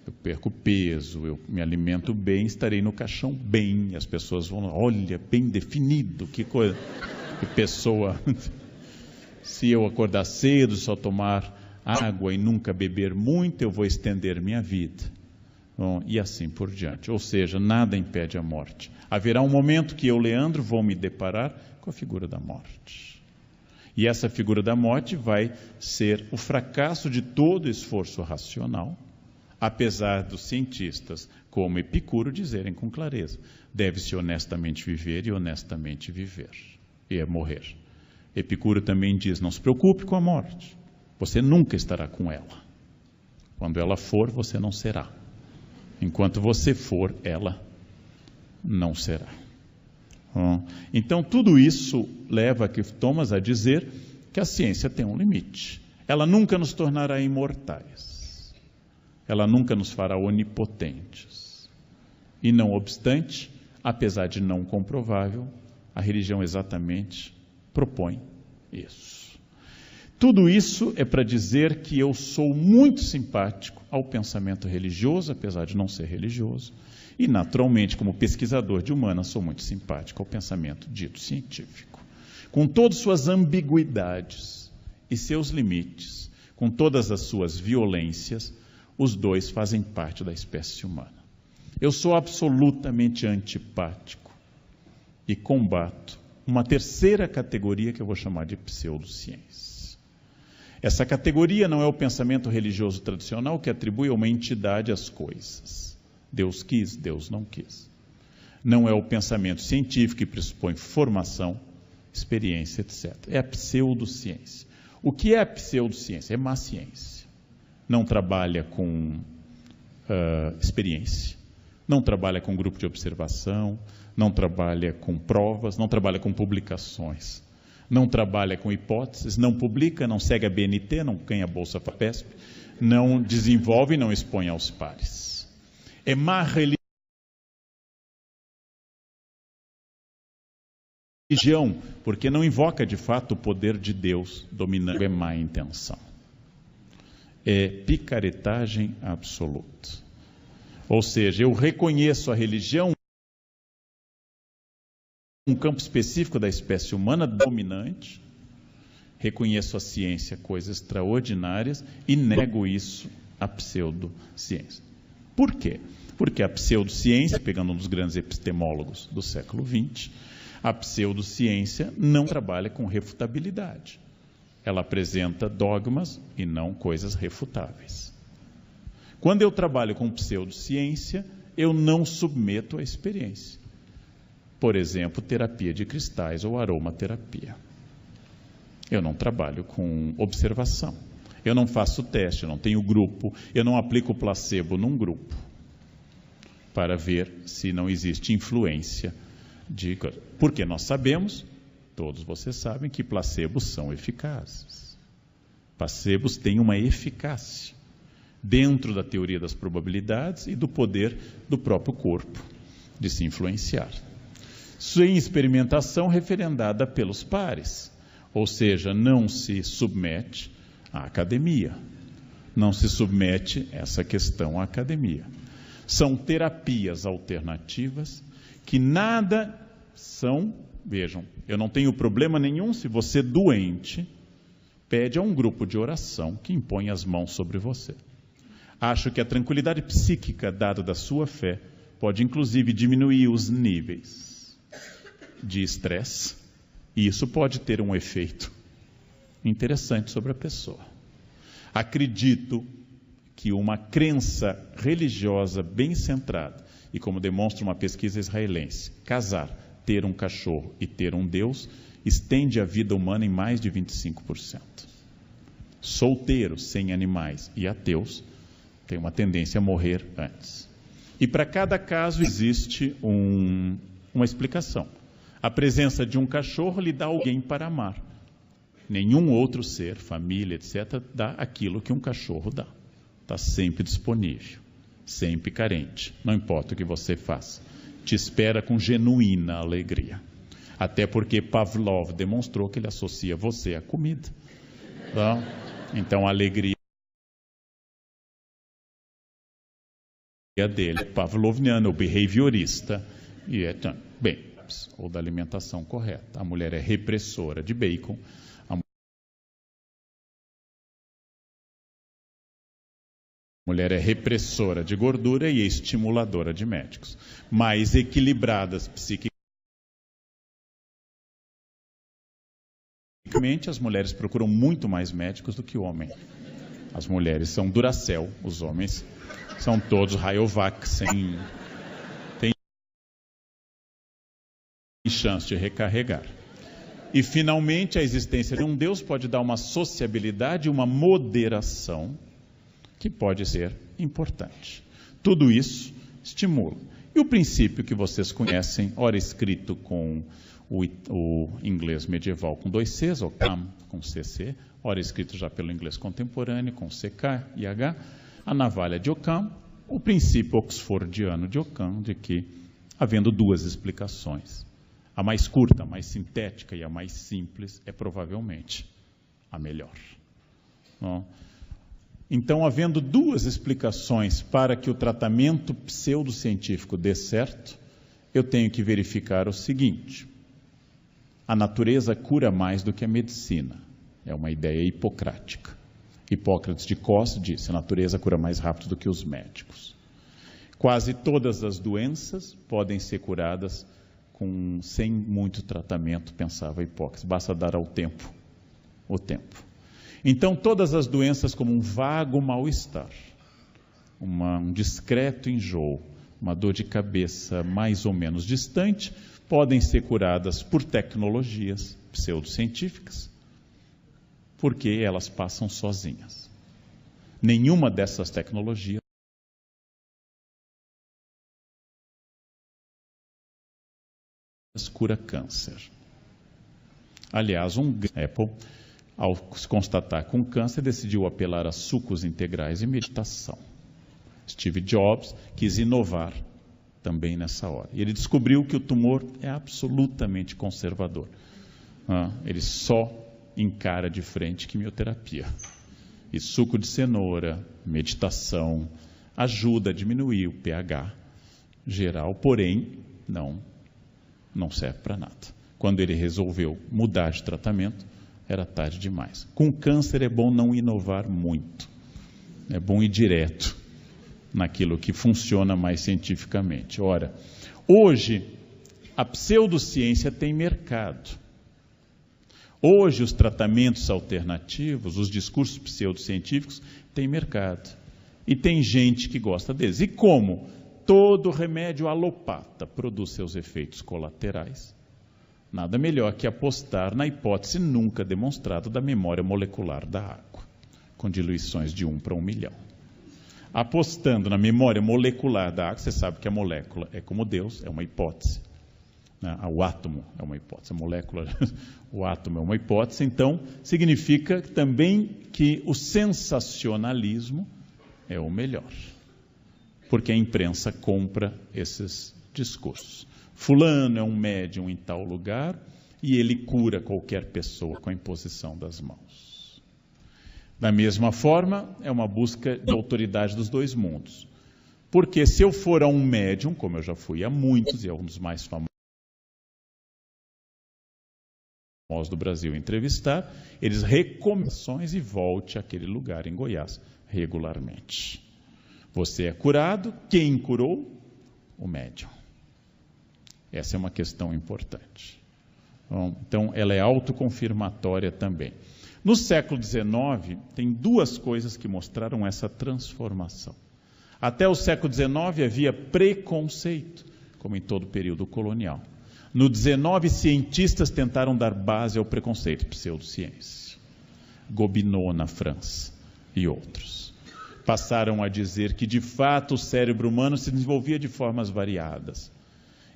Eu perco peso, eu me alimento bem, estarei no caixão bem. As pessoas vão, olha, bem definido, que coisa, que pessoa. Se eu acordar cedo, só tomar água e nunca beber muito, eu vou estender minha vida. Bom, e assim por diante. Ou seja, nada impede a morte. Haverá um momento que eu, Leandro, vou me deparar com a figura da morte. E essa figura da morte vai ser o fracasso de todo esforço racional, apesar dos cientistas, como Epicuro, dizerem com clareza: deve-se honestamente viver e honestamente viver, e é morrer. Epicuro também diz: não se preocupe com a morte, você nunca estará com ela. Quando ela for, você não será. Enquanto você for, ela não será. Então, tudo isso leva Thomas a dizer que a ciência tem um limite. Ela nunca nos tornará imortais. Ela nunca nos fará onipotentes. E não obstante, apesar de não comprovável, a religião exatamente propõe isso. Tudo isso é para dizer que eu sou muito simpático ao pensamento religioso, apesar de não ser religioso, e naturalmente, como pesquisador de humanas, sou muito simpático ao pensamento dito científico. Com todas suas ambiguidades e seus limites, com todas as suas violências, os dois fazem parte da espécie humana. Eu sou absolutamente antipático e combato uma terceira categoria que eu vou chamar de pseudociência. Essa categoria não é o pensamento religioso tradicional que atribui a uma entidade as coisas. Deus quis, Deus não quis. Não é o pensamento científico que pressupõe formação, experiência, etc. É a pseudociência. O que é a pseudociência? É má ciência. Não trabalha com experiência, não trabalha com grupo de observação, não trabalha com provas, não trabalha com publicações, não trabalha com hipóteses, não publica, não segue a BNT, não ganha a Bolsa FAPESP, não desenvolve e não expõe aos pares. É má religião, porque não invoca de fato o poder de Deus dominando. É má intenção. É picaretagem absoluta. Ou seja, eu reconheço a religião um campo específico da espécie humana dominante, reconheço a ciência coisas extraordinárias e nego isso à pseudociência. Por quê? Porque a pseudociência, pegando um dos grandes epistemólogos do século XX, a pseudociência não trabalha com refutabilidade. Ela apresenta dogmas e não coisas refutáveis. Quando eu trabalho com pseudociência, eu não submeto à experiência. Por exemplo, terapia de cristais ou aromaterapia. Eu não trabalho com observação. Eu não faço teste, eu não tenho grupo, eu não aplico placebo num grupo para ver se não existe influência de... Porque nós sabemos, todos vocês sabem, que placebos são eficazes. Placebos têm uma eficácia dentro da teoria das probabilidades e do poder do próprio corpo de se influenciar. Sem experimentação referendada pelos pares, ou seja, não se submete à academia, não se submete essa questão à academia. São terapias alternativas que nada são, vejam, eu não tenho problema nenhum se você doente pede a um grupo de oração que impõe as mãos sobre você. Acho que a tranquilidade psíquica dada da sua fé pode inclusive diminuir os níveis de estresse e isso pode ter um efeito interessante sobre a pessoa. Acredito que uma crença religiosa bem centrada, e como demonstra uma pesquisa israelense, casar, ter um cachorro e ter um Deus, estende a vida humana em mais de 25%. solteiros, sem animais e ateus, têm uma tendência a morrer antes. E para cada caso existe uma explicação. A presença de um cachorro lhe dá alguém para amar. Nenhum outro ser, família, etc., dá aquilo que um cachorro dá. Está sempre disponível, sempre carente. Não importa o que você faça, te espera com genuína alegria. Até porque Pavlov demonstrou que ele associa você à comida. Então a alegria dele, pavloviana, o behaviorista, e bem, ou da alimentação correta. A mulher é repressora de bacon, a mulher é repressora de gordura e estimuladora de médicos. Mais equilibradas psiquicamente, as mulheres procuram muito mais médicos do que o homem. As mulheres são Duracell, os homens são todos Rayovac, tem chance de recarregar. E, finalmente, a existência de um Deus pode dar uma sociabilidade, uma moderação, que pode ser importante. Tudo isso estimula. E o princípio que vocês conhecem, ora escrito com o inglês medieval com 2 Cs, Occam com CC, ora escrito já pelo inglês contemporâneo com CK e H, a navalha de Occam, o princípio oxfordiano de Occam, de que, havendo 2 explicações, a mais curta, a mais sintética e a mais simples é provavelmente a melhor. Então, havendo 2 explicações para que o tratamento pseudocientífico dê certo, eu tenho que verificar o seguinte: a natureza cura mais do que a medicina. É uma ideia hipocrática. Hipócrates de Cos disse: a natureza cura mais rápido do que os médicos. Quase todas as doenças podem ser curadas sem muito tratamento, pensava Hipócrates. Basta dar ao tempo o tempo. Então, todas as doenças, como um vago mal-estar, um discreto enjoo, uma dor de cabeça mais ou menos distante, podem ser curadas por tecnologias pseudocientíficas, porque elas passam sozinhas. Nenhuma dessas tecnologias cura câncer. Aliás, Apple, ao se constatar com câncer, decidiu apelar a sucos integrais e meditação. Steve Jobs quis inovar também nessa hora. E ele descobriu que o tumor é absolutamente conservador. Ele só encara de frente quimioterapia. E suco de cenoura, meditação, ajuda a diminuir o pH geral, porém, não serve para nada. Quando ele resolveu mudar de tratamento, era tarde demais. Com câncer é bom não inovar muito. É bom ir direto naquilo que funciona mais cientificamente. Ora, hoje, a pseudociência tem mercado. Hoje, os tratamentos alternativos, os discursos pseudocientíficos, têm mercado. E tem gente que gosta deles. E como todo remédio alopata produz seus efeitos colaterais, nada melhor que apostar na hipótese nunca demonstrada da memória molecular da água, com diluições de 1 para 1 milhão. Apostando na memória molecular da água, você sabe que a molécula é como Deus, é uma hipótese. O átomo é uma hipótese, a molécula, o átomo é uma hipótese. Então, significa também que o sensacionalismo é o melhor, porque a imprensa compra esses discursos. Fulano é um médium em tal lugar e ele cura qualquer pessoa com a imposição das mãos. Da mesma forma, é uma busca de autoridade dos 2 mundos. Porque se eu for a um médium, como eu já fui a muitos, e é um dos mais famosos do Brasil entrevistar, eles recomendam e volte àquele lugar em Goiás regularmente. Você é curado, quem curou? O médium. Essa é uma questão importante. Então, ela é autoconfirmatória também. No século XIX, tem 2 coisas que mostraram essa transformação. Até o século XIX havia preconceito, como em todo o período colonial. No XIX, cientistas tentaram dar base ao preconceito, pseudociência. Gobineau na França e outros. Passaram a dizer que, de fato, o cérebro humano se desenvolvia de formas variadas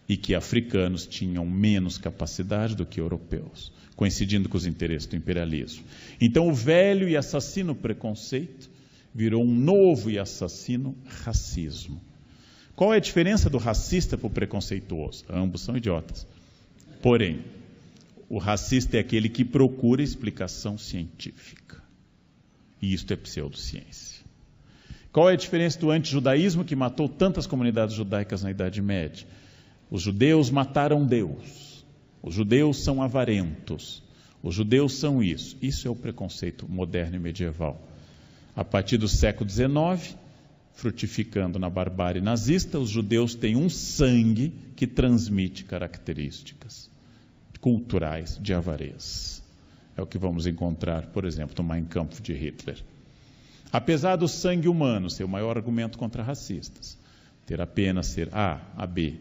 e que africanos tinham menos capacidade do que europeus, coincidindo com os interesses do imperialismo. Então, o velho e assassino preconceito virou um novo e assassino racismo. Qual é a diferença do racista para o preconceituoso? Ambos são idiotas. Porém, o racista é aquele que procura explicação científica. E isto é pseudociência. Qual é a diferença do antijudaísmo que matou tantas comunidades judaicas na Idade Média? Os judeus mataram Deus. Os judeus são avarentos. Os judeus são isso. Isso é o preconceito moderno e medieval. A partir do século XIX, frutificando na barbárie nazista, os judeus têm um sangue que transmite características culturais de avarez. É o que vamos encontrar, por exemplo, no Mein Kampf de Hitler. Apesar do sangue humano ser o maior argumento contra racistas, ter apenas ser A B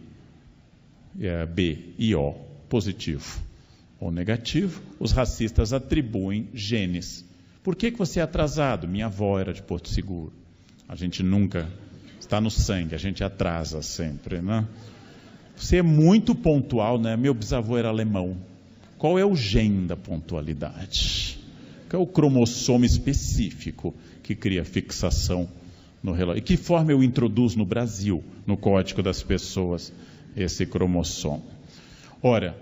e O, positivo ou negativo, os racistas atribuem genes. Por que você é atrasado? Minha avó era de Porto Seguro. A gente nunca está no sangue, a gente atrasa sempre, né? Você é muito pontual, né? Meu bisavô era alemão. Qual é o gene da pontualidade? Qual é o cromossomo específico que cria fixação no relógio? E que forma eu introduzo no Brasil, no código das pessoas, esse cromossomo? Ora,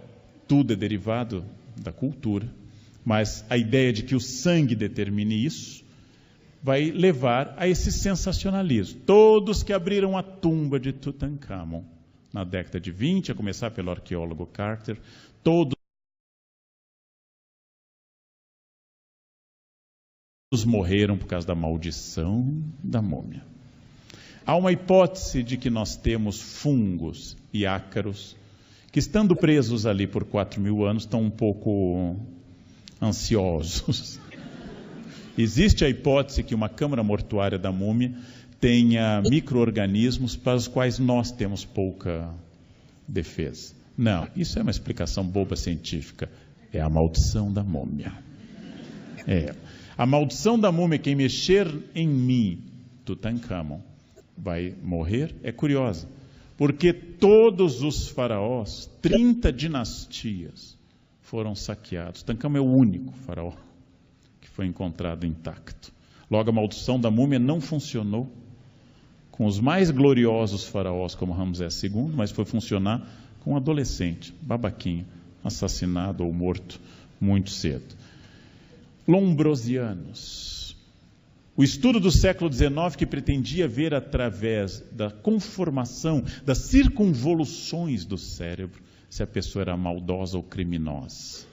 tudo é derivado da cultura, mas a ideia de que o sangue determine isso vai levar a esse sensacionalismo. Todos que abriram a tumba de Tutankhamon na década de 20, a começar pelo arqueólogo Carter, todos morreram por causa da maldição da múmia. Há uma hipótese de que nós temos fungos e ácaros que, estando presos ali por 4.000 anos, estão um pouco ansiosos. Existe a hipótese que uma câmara mortuária da múmia tenha micro-organismos para os quais nós temos pouca defesa. Não, isso é uma explicação boba científica. É a maldição da múmia. A maldição da múmia, quem mexer em mim, Tutankhamon, vai morrer, é curiosa. Porque todos os faraós, 30 dinastias, foram saqueados. Tutankhamon é o único faraó que foi encontrado intacto. Logo, a maldição da múmia não funcionou com os mais gloriosos faraós, como Ramsés II, mas foi funcionar com um adolescente, babaquinho, assassinado ou morto muito cedo. Lombrosianos. O estudo do século XIX que pretendia ver através da conformação, das circunvoluções do cérebro, se a pessoa era maldosa ou criminosa.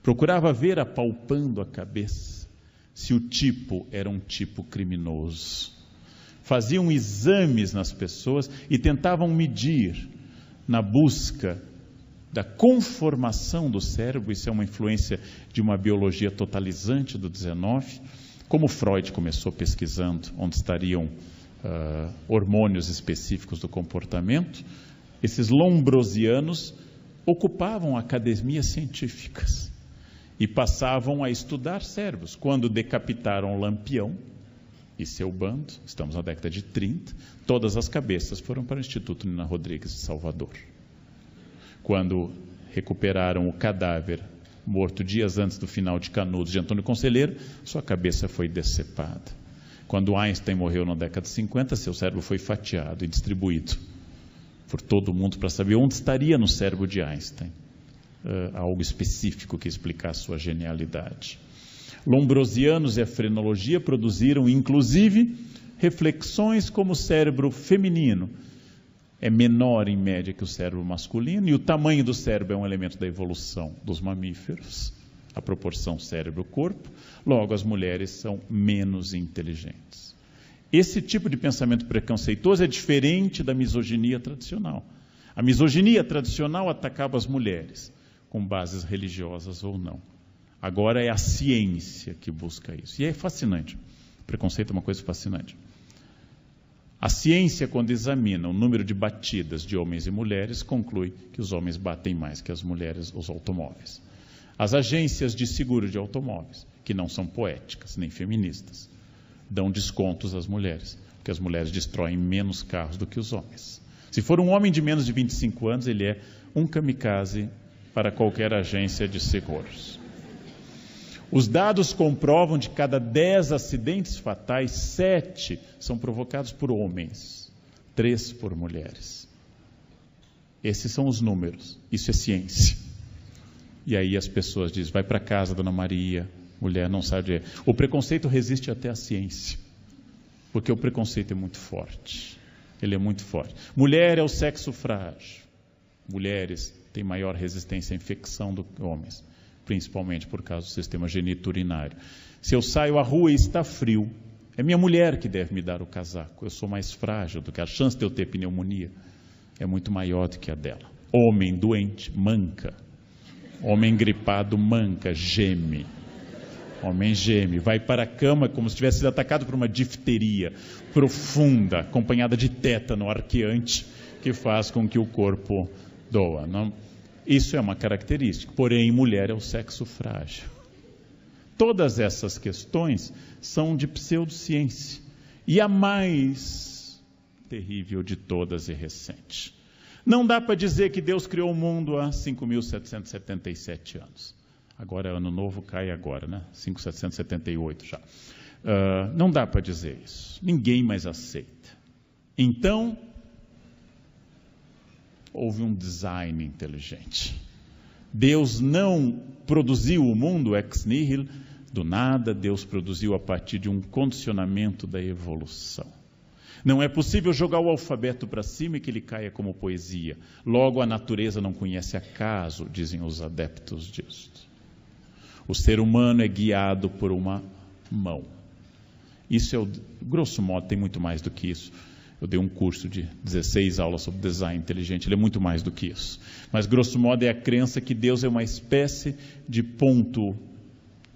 Procurava ver, apalpando a cabeça, se o tipo era um tipo criminoso. Faziam exames nas pessoas e tentavam medir, na busca da conformação do cérebro, isso é uma influência de uma biologia totalizante do XIX, como Freud começou pesquisando onde estariam hormônios específicos do comportamento. Esses lombrosianos ocupavam academias científicas e passavam a estudar cérebros. Quando decapitaram Lampião e seu bando, estamos na década de 30, todas as cabeças foram para o Instituto Nina Rodrigues de Salvador. Quando recuperaram o cadáver morto dias antes do final de Canudos de Antônio Conselheiro, sua cabeça foi decepada. Quando Einstein morreu na década de 50, seu cérebro foi fatiado e distribuído por todo o mundo para saber onde estaria no cérebro de Einstein algo específico que explicasse sua genialidade. Lombrosianos e a frenologia produziram, inclusive, reflexões como o cérebro feminino é menor em média que o cérebro masculino, e o tamanho do cérebro é um elemento da evolução dos mamíferos, a proporção cérebro-corpo, logo as mulheres são menos inteligentes. Esse tipo de pensamento preconceituoso é diferente da misoginia tradicional. A misoginia tradicional atacava as mulheres, com bases religiosas ou não. Agora é a ciência que busca isso, e é fascinante. O preconceito é uma coisa fascinante. A ciência, quando examina o número de batidas de homens e mulheres, conclui que os homens batem mais que as mulheres os automóveis. As agências de seguro de automóveis que não são poéticas, nem feministas. Dão descontos às mulheres, porque as mulheres destroem menos carros do que os homens. Se for um homem de menos de 25 anos, ele é um kamikaze para qualquer agência de seguros. Os dados comprovam de cada 10 acidentes fatais, 7 são provocados por homens, 3 por mulheres. Esses são os números, isso é ciência. E aí as pessoas dizem, vai para casa, Dona Maria, mulher não sabe. O preconceito resiste até à ciência, porque o preconceito é muito forte. Ele é muito forte. Mulher é o sexo frágil. Mulheres têm maior resistência à infecção do que homens, principalmente por causa do sistema geniturinário. Se eu saio à rua e está frio, é minha mulher que deve me dar o casaco. Eu sou mais frágil do que a chance de eu ter pneumonia é muito maior do que a dela. Homem doente manca. Homem gripado manca, geme. Homem geme, vai para a cama como se tivesse sido atacado por uma difteria profunda, acompanhada de tétano arqueante, que faz com que o corpo doa. Não? Isso é uma característica, porém, mulher é o sexo frágil. Todas essas questões são de pseudociência. E a mais terrível de todas é recente. Não dá para dizer que Deus criou o mundo há 5.777 anos. Agora, ano novo cai agora, né? 5.778 já. Não dá para dizer isso. Ninguém mais aceita. Então, houve um design inteligente. Deus não produziu o mundo ex nihilo, do nada. Deus produziu a partir de um condicionamento da evolução. Não é possível jogar o alfabeto para cima e que ele caia como poesia. Logo, a natureza não conhece acaso, dizem os adeptos disso. O ser humano é guiado por uma mão. Isso é, grosso modo, tem muito mais do que isso. Eu dei um curso de 16 aulas sobre design inteligente, ele é muito mais do que isso. Mas, grosso modo, é a crença que Deus é uma espécie de ponto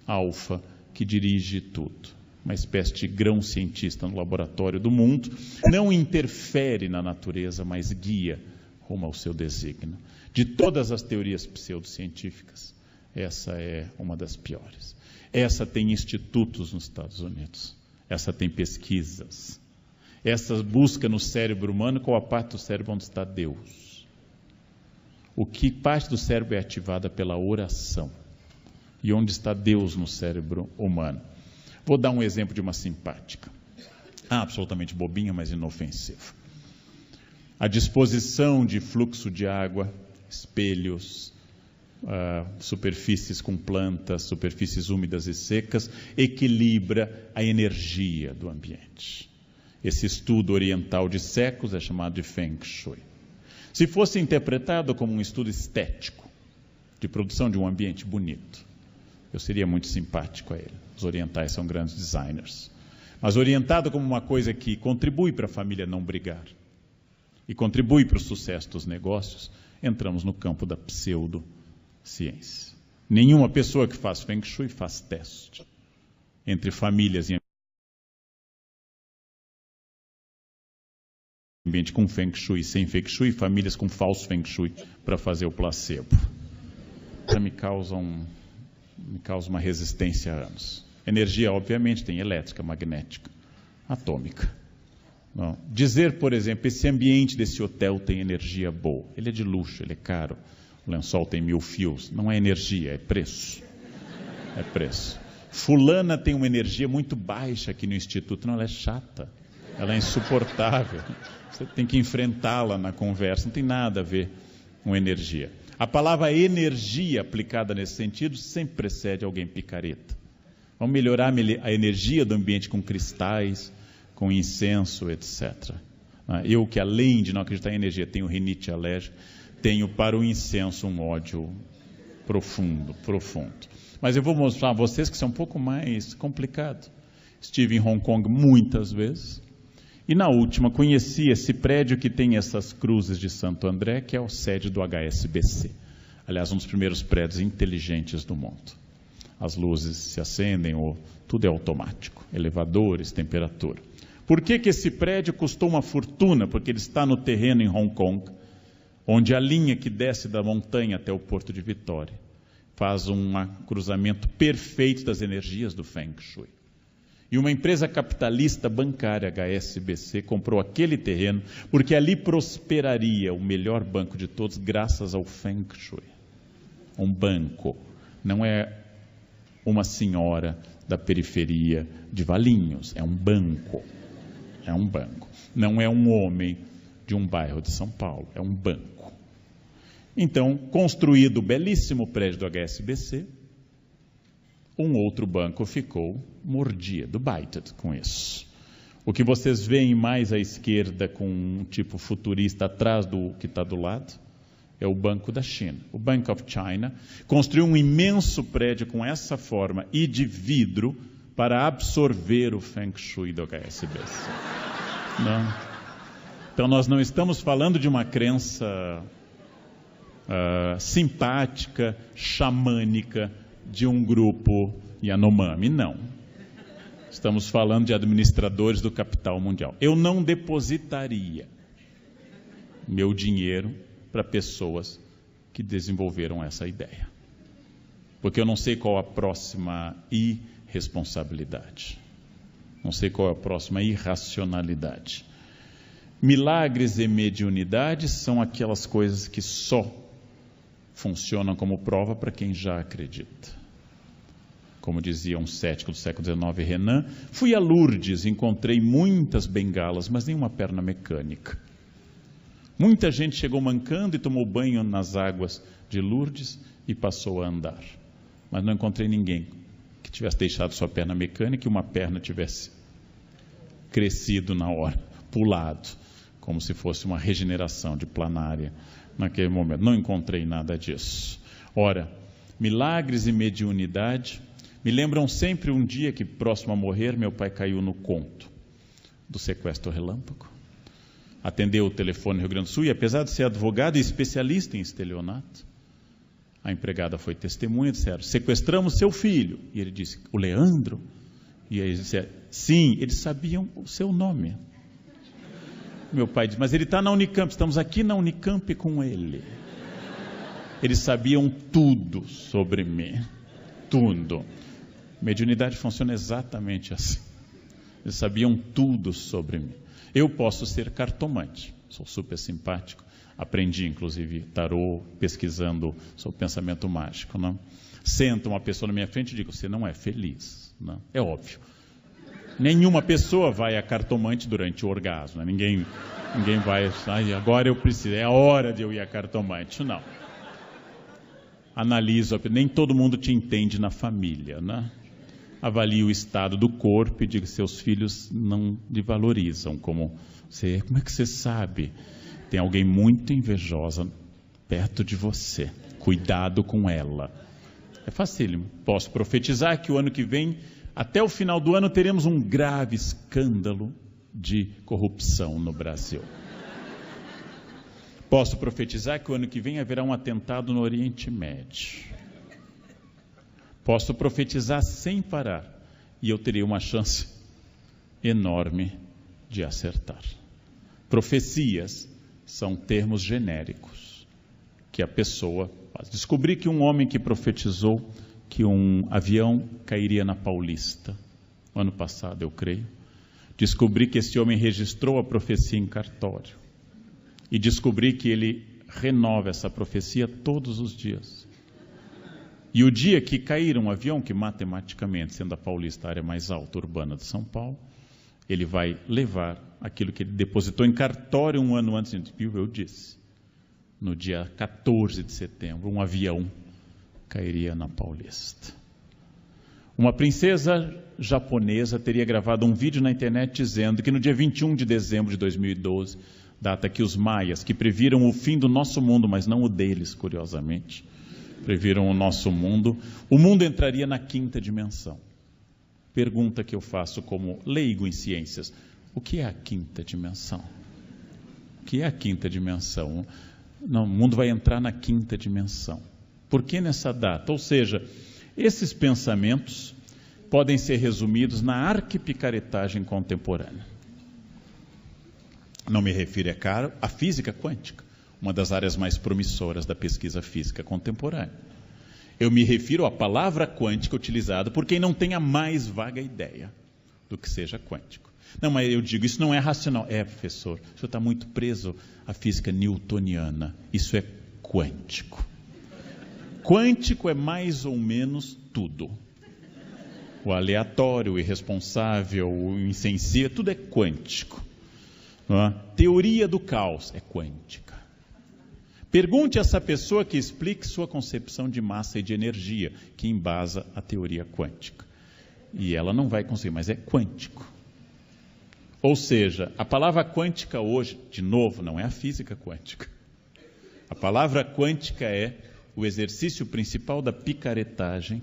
alfa que dirige tudo. Uma espécie de grão cientista no laboratório do mundo. Não interfere na natureza, mas guia rumo ao seu desígnio. De todas as teorias pseudocientíficas, essa é uma das piores. Essa tem institutos nos Estados Unidos. Essa tem pesquisas. Essa busca no cérebro humano qual a parte do cérebro onde está Deus. O que parte do cérebro é ativada pela oração. E onde está Deus no cérebro humano. Vou dar um exemplo de uma simpática. Absolutamente bobinha, mas inofensiva. A disposição de fluxo de água, espelhos, superfícies com plantas, superfícies úmidas e secas, equilibra a energia do ambiente. Esse estudo oriental de séculos é chamado de Feng Shui. Se fosse interpretado como um estudo estético, de produção de um ambiente bonito, eu seria muito simpático a ele. Os orientais são grandes designers. Mas orientado como uma coisa que contribui para a família não brigar e contribui para o sucesso dos negócios, entramos no campo da pseudociência. Nenhuma pessoa que faz Feng Shui faz teste entre famílias em ambiente com Feng Shui, sem Feng Shui, famílias com falso Feng Shui para fazer o placebo. Já me causa uma resistência há anos. Energia, obviamente, tem elétrica, magnética, atômica. Não. Dizer, por exemplo, esse ambiente desse hotel tem energia boa. Ele é de luxo, ele é caro. O lençol tem 1000 fios. Não é energia, é preço. É preço. Fulana tem uma energia muito baixa aqui no Instituto. Não, ela é chata. Ela é insuportável. Você tem que enfrentá-la na conversa. Não tem nada a ver com energia. A palavra energia aplicada nesse sentido sempre precede alguém picareta. Vamos melhorar a energia do ambiente com cristais, com incenso, etc. Eu que além de não acreditar em energia, tenho rinite alérgica, tenho para o incenso um ódio profundo. Mas eu vou mostrar a vocês que isso é um pouco mais complicado. Estive em Hong Kong muitas vezes. E na última, conheci esse prédio que tem essas cruzes de Santo André, que é o sede do HSBC. Aliás, um dos primeiros prédios inteligentes do mundo. As luzes se acendem, tudo é automático. Elevadores, temperatura. Por que esse prédio custou uma fortuna? Porque ele está no terreno em Hong Kong, onde a linha que desce da montanha até o Porto de Vitória faz um cruzamento perfeito das energias do Feng Shui. E uma empresa capitalista bancária, HSBC, comprou aquele terreno porque ali prosperaria o melhor banco de todos graças ao Feng Shui. Um banco, não é uma senhora da periferia de Valinhos, é um banco. É um banco. Não é um homem de um bairro de São Paulo, é um banco. Então, construído o belíssimo prédio do HSBC, um outro banco ficou mordido, bited com isso. O que vocês veem mais à esquerda com um tipo futurista atrás do que está do lado, é o Banco da China. O Bank of China construiu um imenso prédio com essa forma e de vidro para absorver o Feng Shui do HSBC. Não. Então nós não estamos falando de uma crença simpática, xamânica, de um grupo Yanomami, não. Estamos falando de administradores do capital mundial. Eu não depositaria meu dinheiro para pessoas que desenvolveram essa ideia. Porque eu não sei qual a próxima irresponsabilidade. Não sei qual é a próxima irracionalidade. Milagres e mediunidades são aquelas coisas que só funcionam como prova para quem já acredita. Como dizia um cético do século XIX, Renan, fui a Lourdes, encontrei muitas bengalas, mas nenhuma perna mecânica. Muita gente chegou mancando e tomou banho nas águas de Lourdes e passou a andar. Mas não encontrei ninguém que tivesse deixado sua perna mecânica e uma perna tivesse crescido na hora, pulado, como se fosse uma regeneração de planária naquele momento. Não encontrei nada disso. Ora, milagres e mediunidade me lembram sempre um dia que, próximo a morrer, meu pai caiu no conto do sequestro relâmpago. Atendeu o telefone no Rio Grande do Sul e, apesar de ser advogado e especialista em estelionato, a empregada foi testemunha e disseram, sequestramos seu filho. E ele disse, o Leandro? E aí eles disseram, sim, eles sabiam o seu nome. Meu pai disse, mas ele está na Unicamp, estamos aqui na Unicamp com ele. Eles sabiam tudo sobre mim, tudo. Mediunidade funciona exatamente assim. Eles sabiam tudo sobre mim. Eu posso ser cartomante, sou super simpático, aprendi inclusive tarô, pesquisando sobre pensamento mágico. Não? Senta uma pessoa na minha frente e digo, você não é feliz. Não? É óbvio. Nenhuma pessoa vai a cartomante durante o orgasmo. Né? Ninguém vai, agora eu preciso, é a hora de eu ir a cartomante. Não. Analiso, nem todo mundo te entende na família. Né? Avalie o estado do corpo e diga que seus filhos não lhe valorizam. Como é que você sabe? Tem alguém muito invejosa perto de você. Cuidado com ela. É facílimo. Posso profetizar que o ano que vem, até o final do ano, teremos um grave escândalo de corrupção no Brasil. Posso profetizar que o ano que vem haverá um atentado no Oriente Médio. Posso profetizar sem parar e eu terei uma chance enorme de acertar. Profecias são termos genéricos que a pessoa faz. Descobri que um homem que profetizou que um avião cairia na Paulista, ano passado, eu creio. Descobri que esse homem registrou a profecia em cartório. E descobri que ele renova essa profecia todos os dias. E o dia que cair um avião, que matematicamente, sendo a Paulista a área mais alta urbana de São Paulo, ele vai levar aquilo que ele depositou em cartório um ano antes. Eu disse, no dia 14 de setembro, um avião cairia na Paulista. Uma princesa japonesa teria gravado um vídeo na internet dizendo que no dia 21 de dezembro de 2012, data que os maias, que previram o fim do nosso mundo, mas não o deles, curiosamente, previram o nosso mundo, o mundo entraria na quinta dimensão. Pergunta que eu faço como leigo em ciências, o que é a quinta dimensão? O que é a quinta dimensão? Não, o mundo vai entrar na quinta dimensão. Por que nessa data? Ou seja, esses pensamentos podem ser resumidos na arquipicaretagem contemporânea. Não me refiro, é claro, à física quântica, uma das áreas mais promissoras da pesquisa física contemporânea. Eu me refiro à palavra quântica utilizada por quem não tem a mais vaga ideia do que seja quântico. Não, mas eu digo, isso não é racional. É, professor, o senhor está muito preso à física newtoniana. Isso é quântico. Quântico é mais ou menos tudo. O aleatório, o irresponsável, o insensível, tudo é quântico. Não é? Teoria do caos é quântica. Pergunte a essa pessoa que explique sua concepção de massa e de energia, que embasa a teoria quântica. E ela não vai conseguir, mas é quântico. Ou seja, a palavra quântica hoje, de novo, não é a física quântica. A palavra quântica é o exercício principal da picaretagem,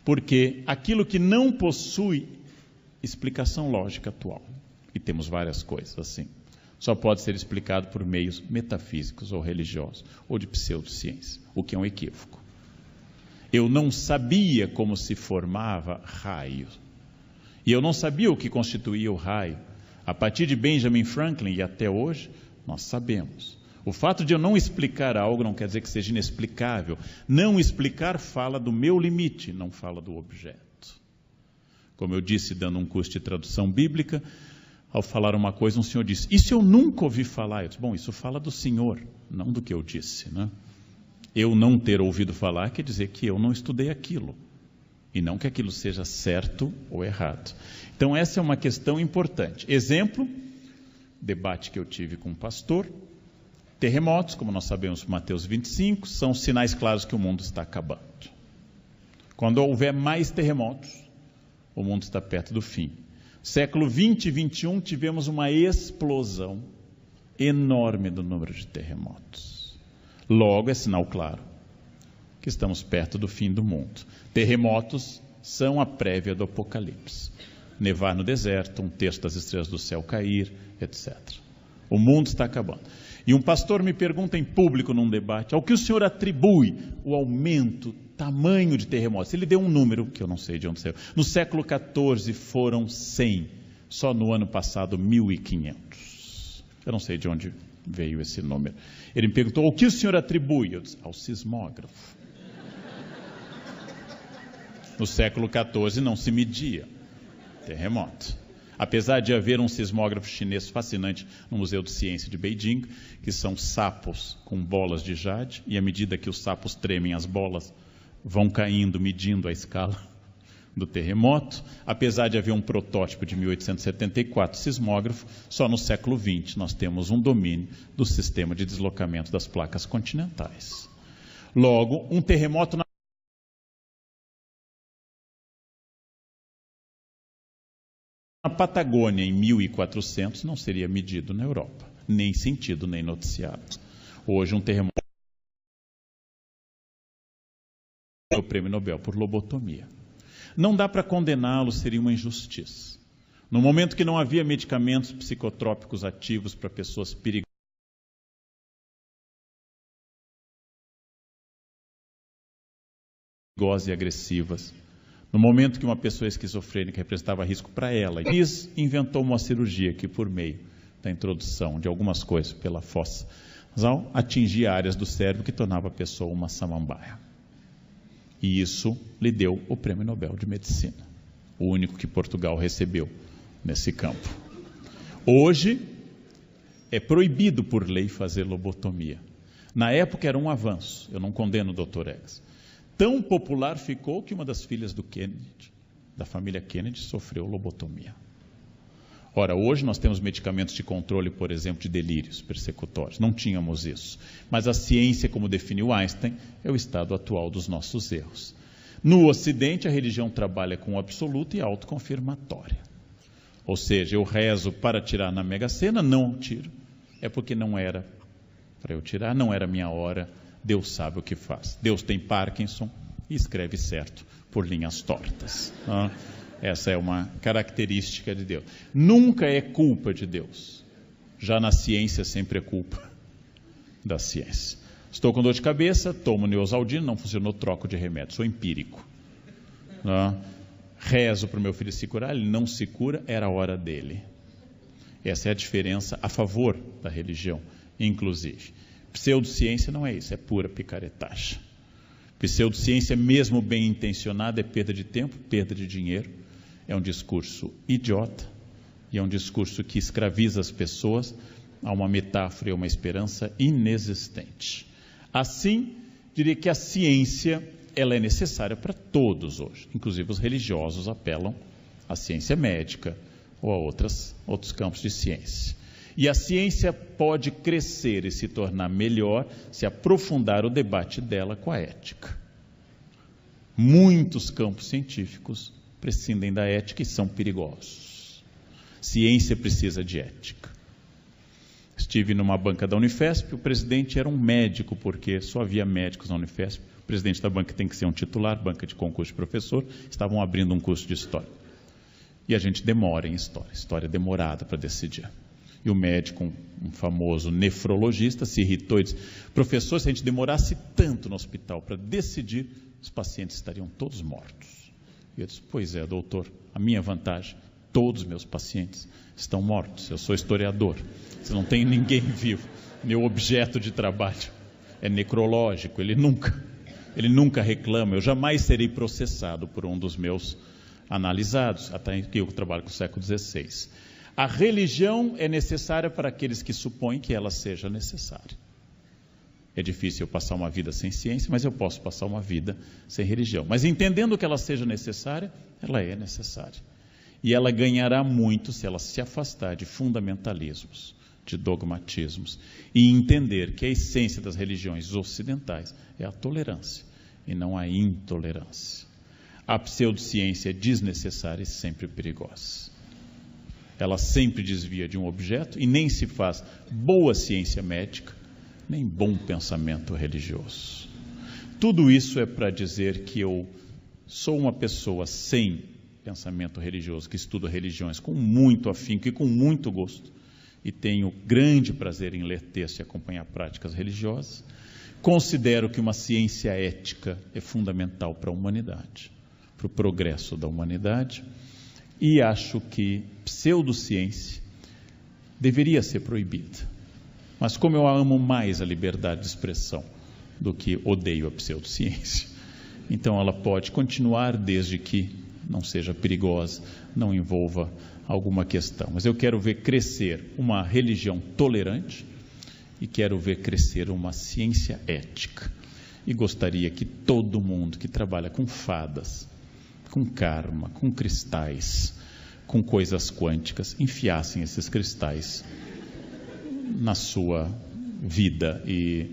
porque aquilo que não possui explicação lógica atual, e temos várias coisas assim, só pode ser explicado por meios metafísicos ou religiosos, ou de pseudociência, o que é um equívoco. Eu não sabia como se formava raio, e eu não sabia o que constituía o raio. A partir de Benjamin Franklin e até hoje, nós sabemos. O fato de eu não explicar algo não quer dizer que seja inexplicável. Não explicar fala do meu limite, não fala do objeto. Como eu disse, dando um curso de tradução bíblica, ao falar uma coisa, um senhor disse, isso eu nunca ouvi falar. Eu disse, bom, isso fala do senhor, não do que eu disse, né? Eu não ter ouvido falar quer dizer que eu não estudei aquilo, e não que aquilo seja certo ou errado. Então essa é uma questão importante. Exemplo, debate que eu tive com um pastor, terremotos, como nós sabemos, Mateus 25, são sinais claros que o mundo está acabando. Quando houver mais terremotos, o mundo está perto do fim. Século 20 e 21 tivemos uma explosão enorme do número de terremotos. Logo é sinal claro que estamos perto do fim do mundo. Terremotos são a prévia do apocalipse. Nevar no deserto, um terço das estrelas do céu cair, etc. O mundo está acabando. E um pastor me pergunta em público num debate, ao que o senhor atribui o aumento, tamanho de terremotos? Ele deu um número, que eu não sei de onde saiu. No século XIV foram 100, só no ano passado 1.500. Eu não sei de onde veio esse número. Ele me perguntou, ao que o senhor atribui? Eu disse, ao sismógrafo. No século XIV não se media terremoto. Apesar de haver um sismógrafo chinês fascinante no Museu de Ciência de Beijing, que são sapos com bolas de jade, e à medida que os sapos tremem, as bolas vão caindo, medindo a escala do terremoto. Apesar de haver um protótipo de 1874 sismógrafo, só no século XX nós temos um domínio do sistema de deslocamento das placas continentais. Logo, um terremoto na Patagônia em 1400 não seria medido na Europa, nem sentido, nem noticiado. Hoje um terremoto é o prêmio Nobel por lobotomia. Não dá para condená-lo, seria uma injustiça. No momento que não havia medicamentos psicotrópicos ativos para pessoas perigosas e agressivas, no momento que uma pessoa esquizofrênica representava risco para ela, Liz inventou uma cirurgia que, por meio da introdução de algumas coisas pela fossa nasal, atingia áreas do cérebro que tornava a pessoa uma samambaia. E isso lhe deu o Prêmio Nobel de Medicina, o único que Portugal recebeu nesse campo. Hoje é proibido por lei fazer lobotomia. Na época era um avanço, eu não condeno o Dr. Eggs. Tão popular ficou que uma das filhas do Kennedy, da família Kennedy, sofreu lobotomia. Ora, hoje nós temos medicamentos de controle, por exemplo, de delírios persecutórios. Não tínhamos isso. Mas a ciência, como definiu Einstein, é o estado atual dos nossos erros. No Ocidente, a religião trabalha com o absoluto e autoconfirmatória. Ou seja, eu rezo para tirar na Mega Sena, não tiro. É porque não era para eu tirar, não era minha hora. Deus sabe o que faz. Deus tem Parkinson e escreve certo por linhas tortas. Essa é uma característica de Deus. Nunca é culpa de Deus. Já na ciência sempre é culpa da ciência. Estou com dor de cabeça, tomo Neosaldina, não funcionou, troco de remédio. Sou empírico. Rezo para o meu filho se curar, ele não se cura, era a hora dele. Essa é a diferença a favor da religião, inclusive. Pseudociência não é isso, é pura picaretagem. Pseudociência, mesmo bem intencionada, é perda de tempo, perda de dinheiro. É um discurso idiota e é um discurso que escraviza as pessoas a uma metáfora e a uma esperança inexistente. Assim, diria que a ciência, ela é necessária para todos hoje. Inclusive os religiosos apelam à ciência médica ou a outros campos de ciência. E a ciência pode crescer e se tornar melhor se aprofundar o debate dela com a ética. Muitos campos científicos prescindem da ética e são perigosos. Ciência precisa de ética. Estive numa banca da Unifesp, o presidente era um médico, porque só havia médicos na Unifesp. O presidente da banca tem que ser um titular, banca de concurso de professor. Estavam abrindo um curso de história. E a gente demora em história demorada para decidir. E o médico, um famoso nefrologista, se irritou e disse: professor, se a gente demorasse tanto no hospital para decidir, os pacientes estariam todos mortos. E eu disse: pois é, doutor, a minha vantagem, todos os meus pacientes estão mortos. Eu sou historiador, você não tem ninguém vivo. Meu objeto de trabalho é necrológico, ele nunca reclama. Eu jamais serei processado por um dos meus analisados, até que eu trabalho com o século XVI. A religião é necessária para aqueles que supõem que ela seja necessária. É difícil eu passar uma vida sem ciência, mas eu posso passar uma vida sem religião. Mas entendendo que ela seja necessária, ela é necessária. E ela ganhará muito se ela se afastar de fundamentalismos, de dogmatismos, e entender que a essência das religiões ocidentais é a tolerância e não a intolerância. A pseudociência é desnecessária e sempre perigosa. Ela sempre desvia de um objeto e nem se faz boa ciência médica, nem bom pensamento religioso. Tudo isso é para dizer que eu sou uma pessoa sem pensamento religioso, que estuda religiões com muito afinco e com muito gosto, e tenho grande prazer em ler textos e acompanhar práticas religiosas. Considero que uma ciência ética é fundamental para a humanidade, para o progresso da humanidade, e acho que pseudociência deveria ser proibida. Mas como eu amo mais a liberdade de expressão do que odeio a pseudociência, então ela pode continuar desde que não seja perigosa, não envolva alguma questão. Mas eu quero ver crescer uma religião tolerante e quero ver crescer uma ciência ética. E gostaria que todo mundo que trabalha com fadas, com karma, com cristais, com coisas quânticas, enfiassem esses cristais na sua vida e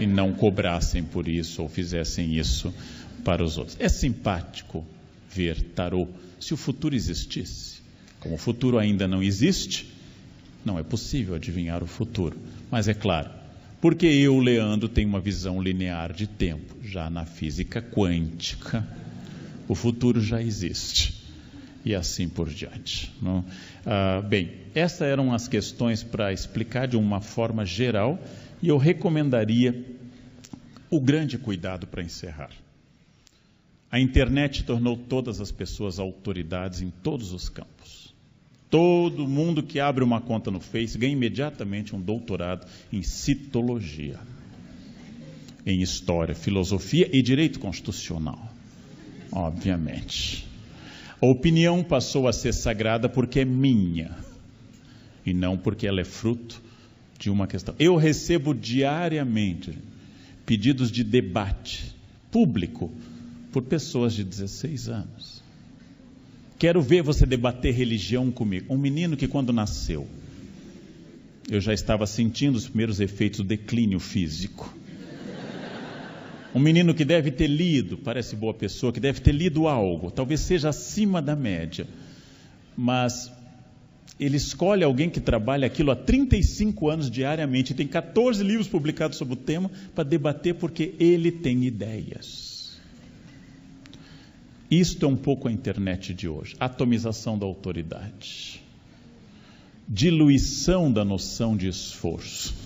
não cobrassem por isso ou fizessem isso para os outros. É simpático ver tarô. Se o futuro existisse, como o futuro ainda não existe, não é possível adivinhar o futuro. Mas é claro, porque eu, Leandro, tenho uma visão linear de tempo, já na física quântica, o futuro já existe. E assim por diante. Não? Bem, essas eram as questões para explicar de uma forma geral, e eu recomendaria o grande cuidado para encerrar. A internet tornou todas as pessoas autoridades em todos os campos. Todo mundo que abre uma conta no Face ganha imediatamente um doutorado em citologia, em história, filosofia e direito constitucional, obviamente. A opinião passou a ser sagrada porque é minha e não porque ela é fruto de uma questão. Eu recebo diariamente pedidos de debate público por pessoas de 16 anos. Quero ver você debater religião comigo. Um menino que quando nasceu, eu já estava sentindo os primeiros efeitos do declínio físico. Um menino que deve ter lido, parece boa pessoa, que deve ter lido algo, talvez seja acima da média, mas ele escolhe alguém que trabalha aquilo há 35 anos diariamente, tem 14 livros publicados sobre o tema para debater porque ele tem ideias. Isto é um pouco a internet de hoje, atomização da autoridade, diluição da noção de esforço.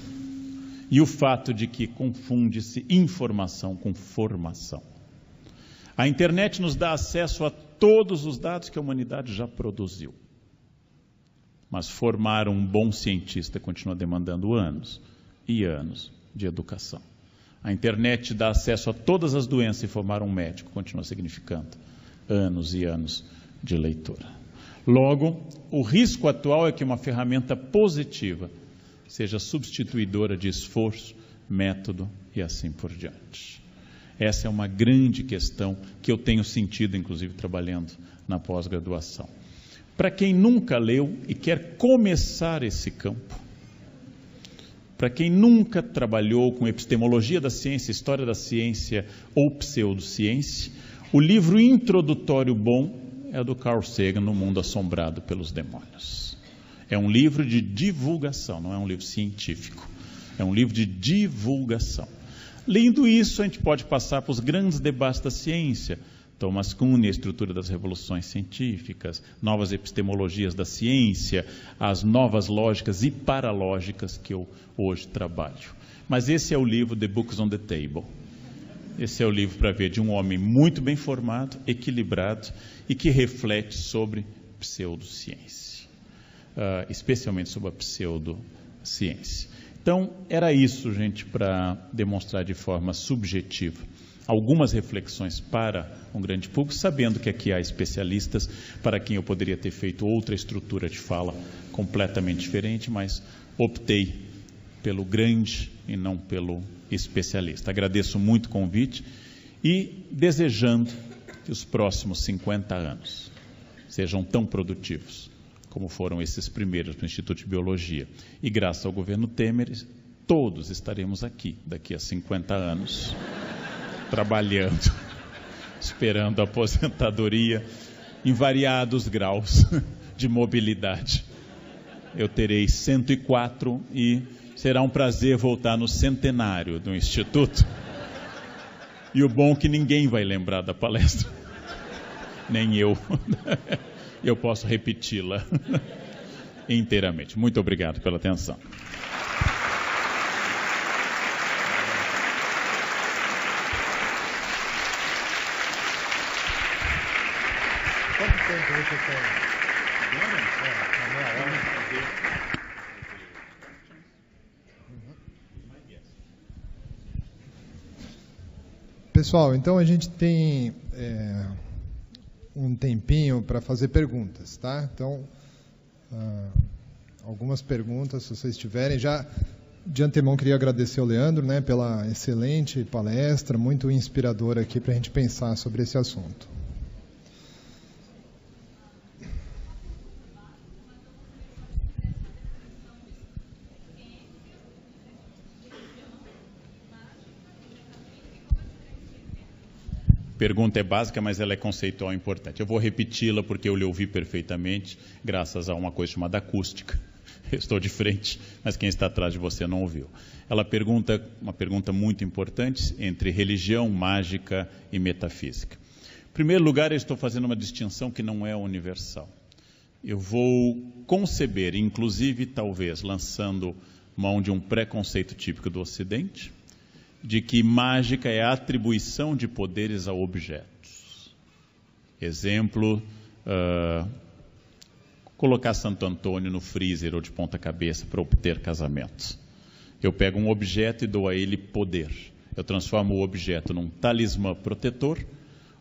E o fato de que confunde-se informação com formação. A internet nos dá acesso a todos os dados que a humanidade já produziu. Mas formar um bom cientista continua demandando anos e anos de educação. A internet dá acesso a todas as doenças e formar um médico continua significando anos e anos de leitura. Logo, o risco atual é que uma ferramenta positiva seja substituidora de esforço, método e assim por diante. Essa é uma grande questão que eu tenho sentido, inclusive, trabalhando na pós-graduação. Para quem nunca leu e quer começar esse campo, para quem nunca trabalhou com epistemologia da ciência, história da ciência ou pseudociência, o livro introdutório bom é do Carl Sagan, No Mundo Assombrado pelos Demônios. É um livro de divulgação, não é um livro científico. É um livro de divulgação. Lendo isso, a gente pode passar para os grandes debates da ciência. Thomas Kuhn, a estrutura das revoluções científicas, novas epistemologias da ciência, as novas lógicas e paralógicas que eu hoje trabalho. Mas esse é o livro The Books on the Table. Esse é o livro para ver de um homem muito bem formado, equilibrado e que reflete sobre pseudociência, especialmente sobre a pseudociência. Então, era isso, gente, para demonstrar de forma subjetiva algumas reflexões para um grande público, sabendo que aqui há especialistas para quem eu poderia ter feito outra estrutura de fala completamente diferente, mas optei pelo grande e não pelo especialista. Agradeço muito o convite e desejando que os próximos 50 anos sejam tão produtivos como foram esses primeiros no Instituto de Biologia. E graças ao governo Temer, todos estaremos aqui daqui a 50 anos, trabalhando, esperando a aposentadoria em variados graus de mobilidade. Eu terei 104 e será um prazer voltar no centenário do Instituto. E o bom é que ninguém vai lembrar da palestra, nem eu. Eu posso repeti-la inteiramente. Muito obrigado pela atenção. Quanto tempo você tem? Meia hora. Pessoal, então a gente tem um tempinho para fazer perguntas, tá? Então, algumas perguntas, se vocês tiverem. Já de antemão queria agradecer ao Leandro, né, pela excelente palestra, muito inspiradora aqui para a gente pensar sobre esse assunto. Pergunta é básica, mas ela é conceitual e importante. Eu vou repeti-la porque eu lhe ouvi perfeitamente, graças a uma coisa chamada acústica. Eu estou de frente, mas quem está atrás de você não ouviu. Ela pergunta uma pergunta muito importante entre religião, mágica e metafísica. Em primeiro lugar, eu estou fazendo uma distinção que não é universal. Eu vou conceber, inclusive, talvez, lançando mão de um preconceito típico do Ocidente, de que mágica é a atribuição de poderes a objetos. Exemplo, colocar Santo Antônio no freezer ou de ponta cabeça para obter casamentos. Eu pego um objeto e dou a ele poder. Eu transformo o objeto num talismã protetor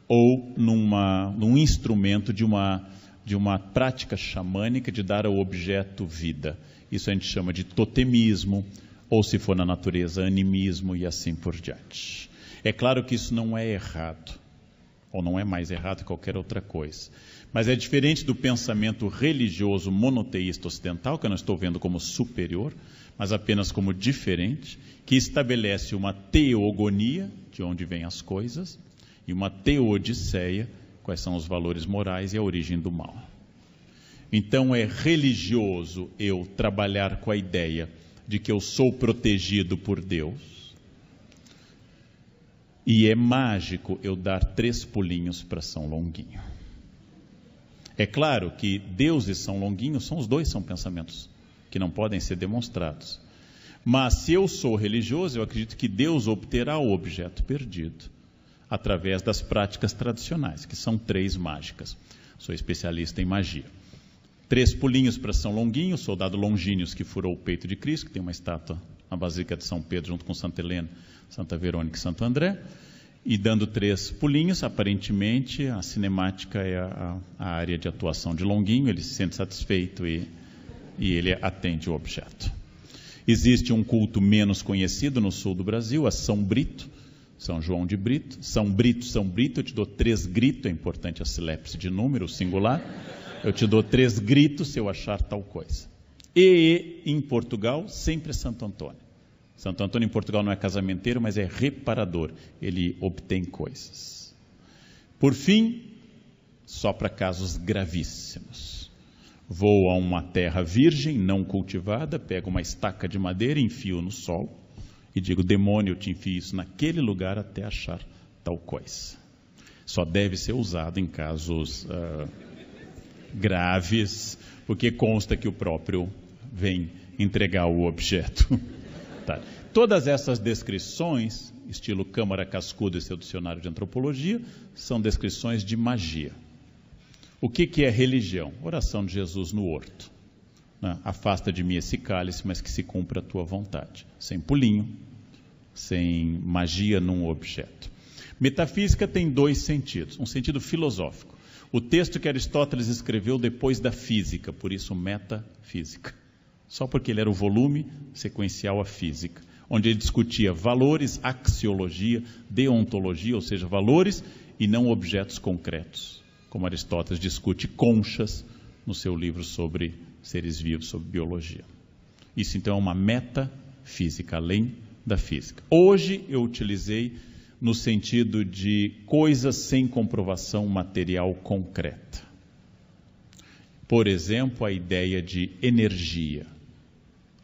ou num instrumento de uma prática xamânica de dar ao objeto vida. Isso a gente chama de totemismo, ou se for na natureza, animismo e assim por diante. É claro que isso não é errado, ou não é mais errado que qualquer outra coisa. Mas é diferente do pensamento religioso monoteísta ocidental, que eu não estou vendo como superior, mas apenas como diferente, que estabelece uma teogonia, de onde vêm as coisas, e uma teodiceia, quais são os valores morais e a origem do mal. Então é religioso eu trabalhar com a ideia de que eu sou protegido por Deus, e é mágico eu dar 3 pulinhos para São Longuinho. É claro que Deus e São Longuinho, os dois são pensamentos que não podem ser demonstrados. Mas se eu sou religioso, eu acredito que Deus obterá o objeto perdido através das práticas tradicionais, que são 3 mágicas. Sou especialista em magia. 3 pulinhos para São Longuinho, o soldado Longínios que furou o peito de Cristo, que tem uma estátua na Basílica de São Pedro, junto com Santa Helena, Santa Verônica e Santo André. E dando 3 pulinhos, aparentemente a cinemática é a área de atuação de Longuinho, ele se sente satisfeito e ele atende o objeto. Existe um culto menos conhecido no sul do Brasil, a São Brito, São João de Brito. São Brito, eu te dou 3 gritos, é importante a silepse de número, singular. Eu te dou 3 gritos se eu achar tal coisa. E em Portugal, sempre Santo Antônio. Santo Antônio em Portugal não é casamenteiro, mas é reparador. Ele obtém coisas. Por fim, só para casos gravíssimos. Vou a uma terra virgem, não cultivada, pego uma estaca de madeira, enfio no solo e digo, demônio, eu te enfio isso naquele lugar até achar tal coisa. Só deve ser usado em casos graves, porque consta que o próprio vem entregar o objeto. Tá. Todas essas descrições, estilo Câmara Cascudo e seu dicionário de antropologia, são descrições de magia. O que é religião? Oração de Jesus no horto. Afasta de mim esse cálice, mas que se cumpra a tua vontade. Sem pulinho, sem magia num objeto. Metafísica tem 2 sentidos. Um sentido filosófico. O texto que Aristóteles escreveu depois da física, por isso metafísica. Só porque ele era o volume sequencial à física, onde ele discutia valores, axiologia, deontologia, ou seja, valores e não objetos concretos, como Aristóteles discute conchas no seu livro sobre seres vivos, sobre biologia. Isso então é uma metafísica, além da física. Hoje eu utilizei no sentido de coisas sem comprovação material concreta. Por exemplo, a ideia de energia.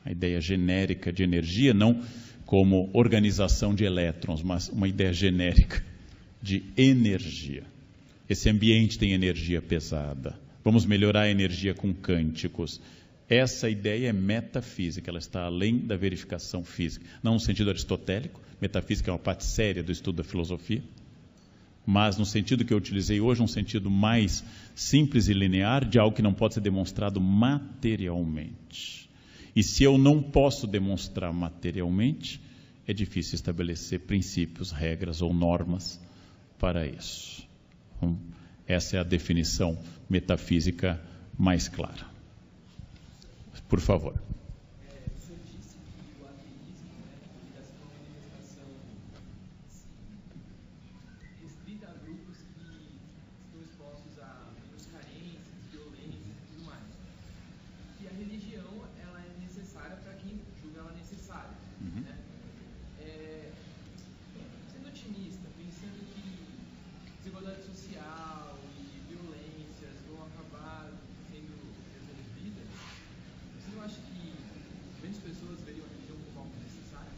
A ideia genérica de energia, não como organização de elétrons, mas uma ideia genérica de energia. Esse ambiente tem energia pesada. Vamos melhorar a energia com quânticos. Essa ideia é metafísica, ela está além da verificação física. Não no sentido aristotélico, metafísica é uma parte séria do estudo da filosofia, mas no sentido que eu utilizei hoje, um sentido mais simples e linear de algo que não pode ser demonstrado materialmente. E se eu não posso demonstrar materialmente, é difícil estabelecer princípios, regras ou normas para isso. Então, essa é a definição metafísica mais clara. Por favor. O senhor disse que o ateísmo, ele é uma manifestação restrita a grupos que estão expostos a menos carências, violência e tudo mais. E a religião, ela é necessária para quem julga ela necessária. Né? Sendo otimista, pensando que desigualdade social e violências vão acabar sendo resolvidas, você não acha que grandes pessoas veriam a religião como algo necessário?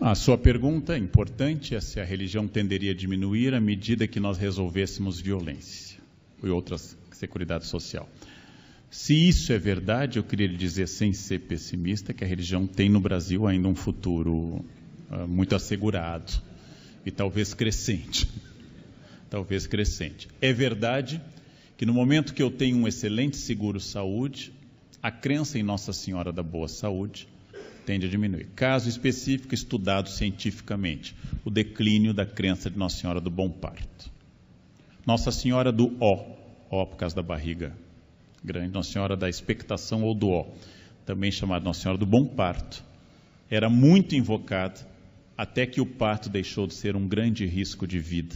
A sua pergunta é importante, é se a religião tenderia a diminuir à medida que nós resolvêssemos violência e outras seguridade social. Se isso é verdade, eu queria lhe dizer, sem ser pessimista, que a religião tem no Brasil ainda um futuro muito assegurado e talvez crescente. Talvez crescente. É verdade que no momento que eu tenho um excelente seguro-saúde, a crença em Nossa Senhora da Boa Saúde tende a diminuir. Caso específico estudado cientificamente, o declínio da crença de Nossa Senhora do Bom Parto. Nossa Senhora do Ó por causa da barriga grande, Nossa Senhora da Expectação ou do Ó, também chamada Nossa Senhora do Bom Parto, era muito invocada até que o parto deixou de ser um grande risco de vida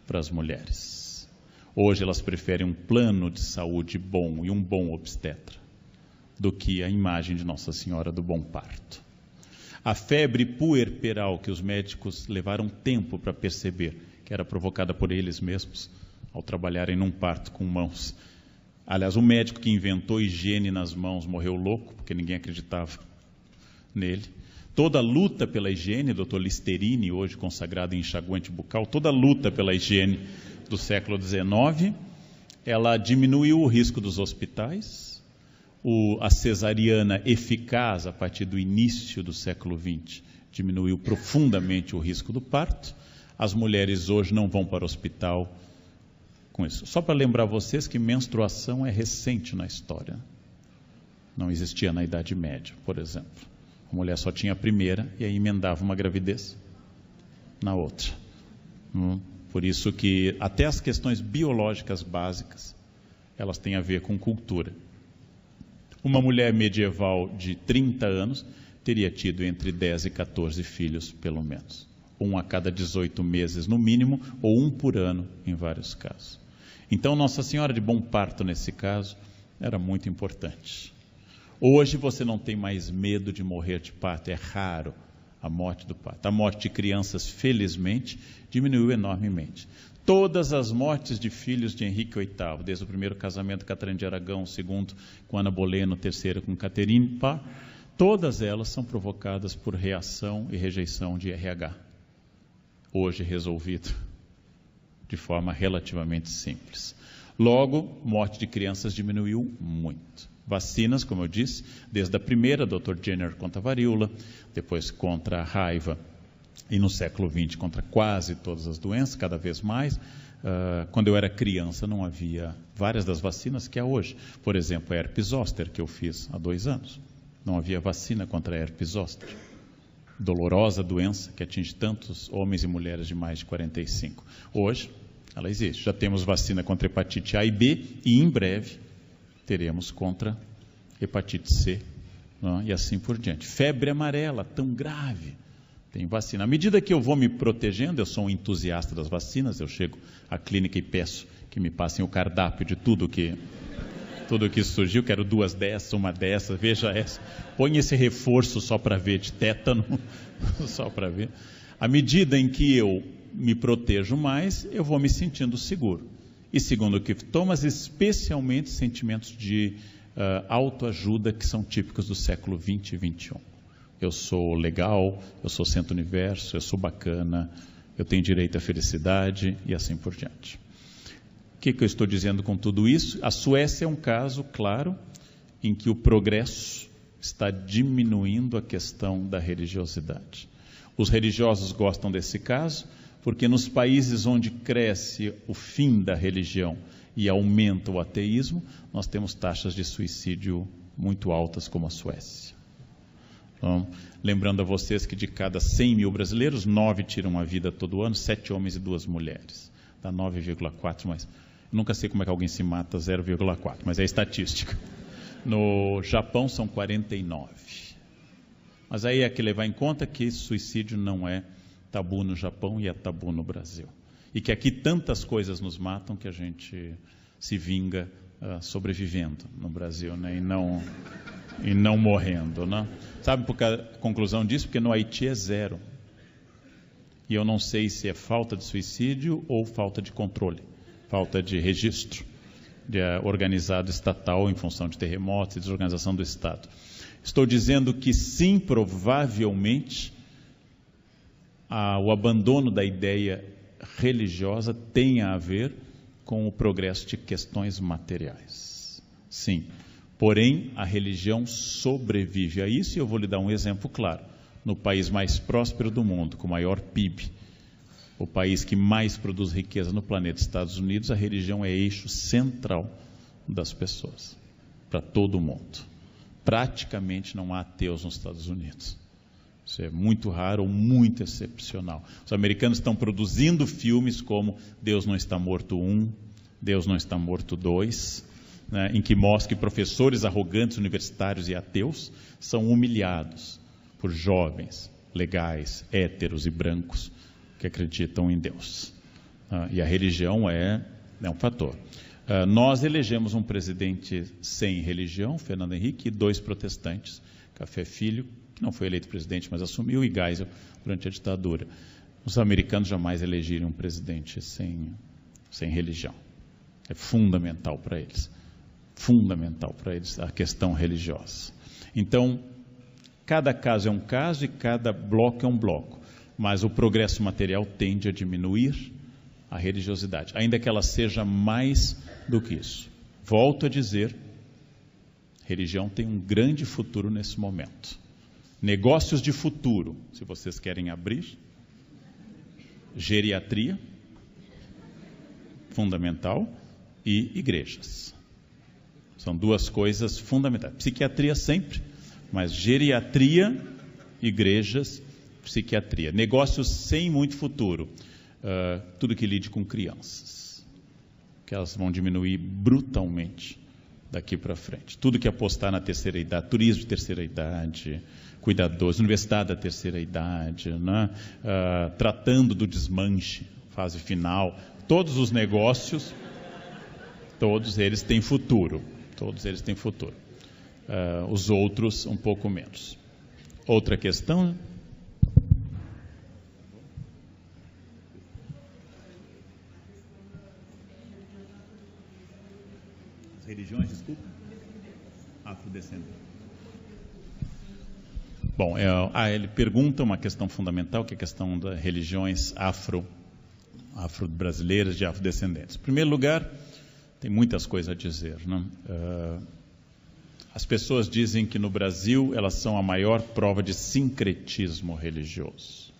para as mulheres. Hoje elas preferem um plano de saúde bom e um bom obstetra do que a imagem de Nossa Senhora do Bom Parto. A febre puerperal que os médicos levaram tempo para perceber que era provocada por eles mesmos ao trabalharem num parto com mãos. Aliás, o médico que inventou higiene nas mãos morreu louco, porque ninguém acreditava nele. Toda a luta pela higiene, Dr. Listerine, hoje consagrado em enxaguante bucal, toda a luta pela higiene do século XIX, ela diminuiu o risco dos hospitais. A cesariana eficaz, a partir do início do século XX, diminuiu profundamente o risco do parto. As mulheres hoje não vão para o hospital com isso. Só para lembrar vocês que menstruação é recente na história. Não existia na Idade Média, por exemplo. A mulher só tinha a primeira e aí emendava uma gravidez na outra. Por isso que até as questões biológicas básicas, elas têm a ver com cultura. Uma mulher medieval de 30 anos teria tido entre 10 e 14 filhos, pelo menos. Um a cada 18 meses no mínimo, ou um por ano em vários casos. Então Nossa Senhora de Bom Parto nesse caso era muito importante. Hoje você não tem mais medo de morrer de parto, é raro a morte do parto. A morte de crianças, felizmente, diminuiu enormemente. Todas as mortes de filhos de Henrique VIII, desde o primeiro casamento com Catarina de Aragão, o segundo com Ana Bolena, o terceiro com Caterine Parr, todas elas são provocadas por reação e rejeição de RH. Hoje resolvido de forma relativamente simples. Logo, morte de crianças diminuiu muito. Vacinas, como eu disse, desde a primeira, Dr. Jenner contra a varíola, depois contra a raiva, e no século XX contra quase todas as doenças, cada vez mais. Quando eu era criança não havia várias das vacinas que há hoje. Por exemplo, a herpes zoster, que eu fiz há 2 anos. Não havia vacina contra a herpes zoster. Dolorosa doença que atinge tantos homens e mulheres de mais de 45. Hoje, ela existe. Já temos vacina contra hepatite A e B e em breve teremos contra hepatite C, não? E assim por diante. Febre amarela, tão grave, tem vacina. À medida que eu vou me protegendo, eu sou um entusiasta das vacinas, eu chego à clínica e peço que me passem o cardápio de tudo que surgiu, quero 2 dessas, 1 dessas, veja essa, põe esse reforço só para ver, de tétano, só para ver. À medida em que eu me protejo mais, eu vou me sentindo seguro. E segundo que tomas, especialmente sentimentos de autoajuda que são típicos do século XX e XXI. Eu sou legal, eu sou centro-universo, eu sou bacana, eu tenho direito à felicidade e assim por diante. O que eu estou dizendo com tudo isso? A Suécia é um caso, claro, em que o progresso está diminuindo a questão da religiosidade. Os religiosos gostam desse caso, porque nos países onde cresce o fim da religião e aumenta o ateísmo, nós temos taxas de suicídio muito altas, como a Suécia. Então, lembrando a vocês que de cada 100 mil brasileiros, 9 tiram a vida todo ano, 7 homens e 2 mulheres. Dá 9,4, mas nunca sei como é que alguém se mata 0,4, mas é estatística. No Japão são 49. Mas aí é que levar em conta que suicídio não é tabu no Japão e é tabu no Brasil. E que aqui tantas coisas nos matam que a gente se vinga sobrevivendo no Brasil, né? e não morrendo. Né? Sabe por que a conclusão disso? Porque no Haiti é 0. E eu não sei se é falta de suicídio ou falta de controle, falta de registro organizado estatal em função de terremotos e desorganização do Estado. Estou dizendo que sim, provavelmente, o abandono da ideia religiosa tem a ver com o progresso de questões materiais. Sim, porém a religião sobrevive a isso e eu vou lhe dar um exemplo claro. No país mais próspero do mundo, com o maior PIB, o país que mais produz riqueza no planeta, Estados Unidos, a religião é eixo central das pessoas, para todo mundo. Praticamente não há ateus nos Estados Unidos. Isso é muito raro ou muito excepcional. Os americanos estão produzindo filmes como Deus Não Está Morto 1, Deus Não Está Morto 2, né, em que mostra que professores arrogantes, universitários e ateus são humilhados por jovens, legais, héteros e brancos que acreditam em Deus. E a religião é um fator. Nós elegemos um presidente sem religião, Fernando Henrique, e 2 protestantes, Café Filho, que não foi eleito presidente, mas assumiu, e Geisel durante a ditadura. Os americanos jamais elegeram um presidente sem religião. É fundamental para eles a questão religiosa. Então, cada caso é um caso e cada bloco é um bloco, mas o progresso material tende a diminuir a religiosidade, ainda que ela seja mais do que isso. Volto a dizer, religião tem um grande futuro nesse momento. Negócios de futuro, se vocês querem abrir, geriatria, fundamental, e igrejas. São duas coisas fundamentais. Psiquiatria sempre, mas geriatria, igrejas, psiquiatria. Negócios sem muito futuro. Tudo que lide com crianças, que elas vão diminuir brutalmente daqui para frente. Tudo que apostar na terceira idade, turismo de terceira idade, cuidadores, universidade da terceira idade, né? Tratando do desmanche, fase final, todos os negócios, todos eles têm futuro. Todos eles têm futuro. Os outros, um pouco menos. Outra questão? As religiões, desculpa? Afrodescendentes. Bom, ele pergunta uma questão fundamental, que é a questão das religiões afro-brasileiras de afrodescendentes. Em primeiro lugar, tem muitas coisas a dizer, né? As pessoas dizem que no Brasil elas são a maior prova de sincretismo religioso.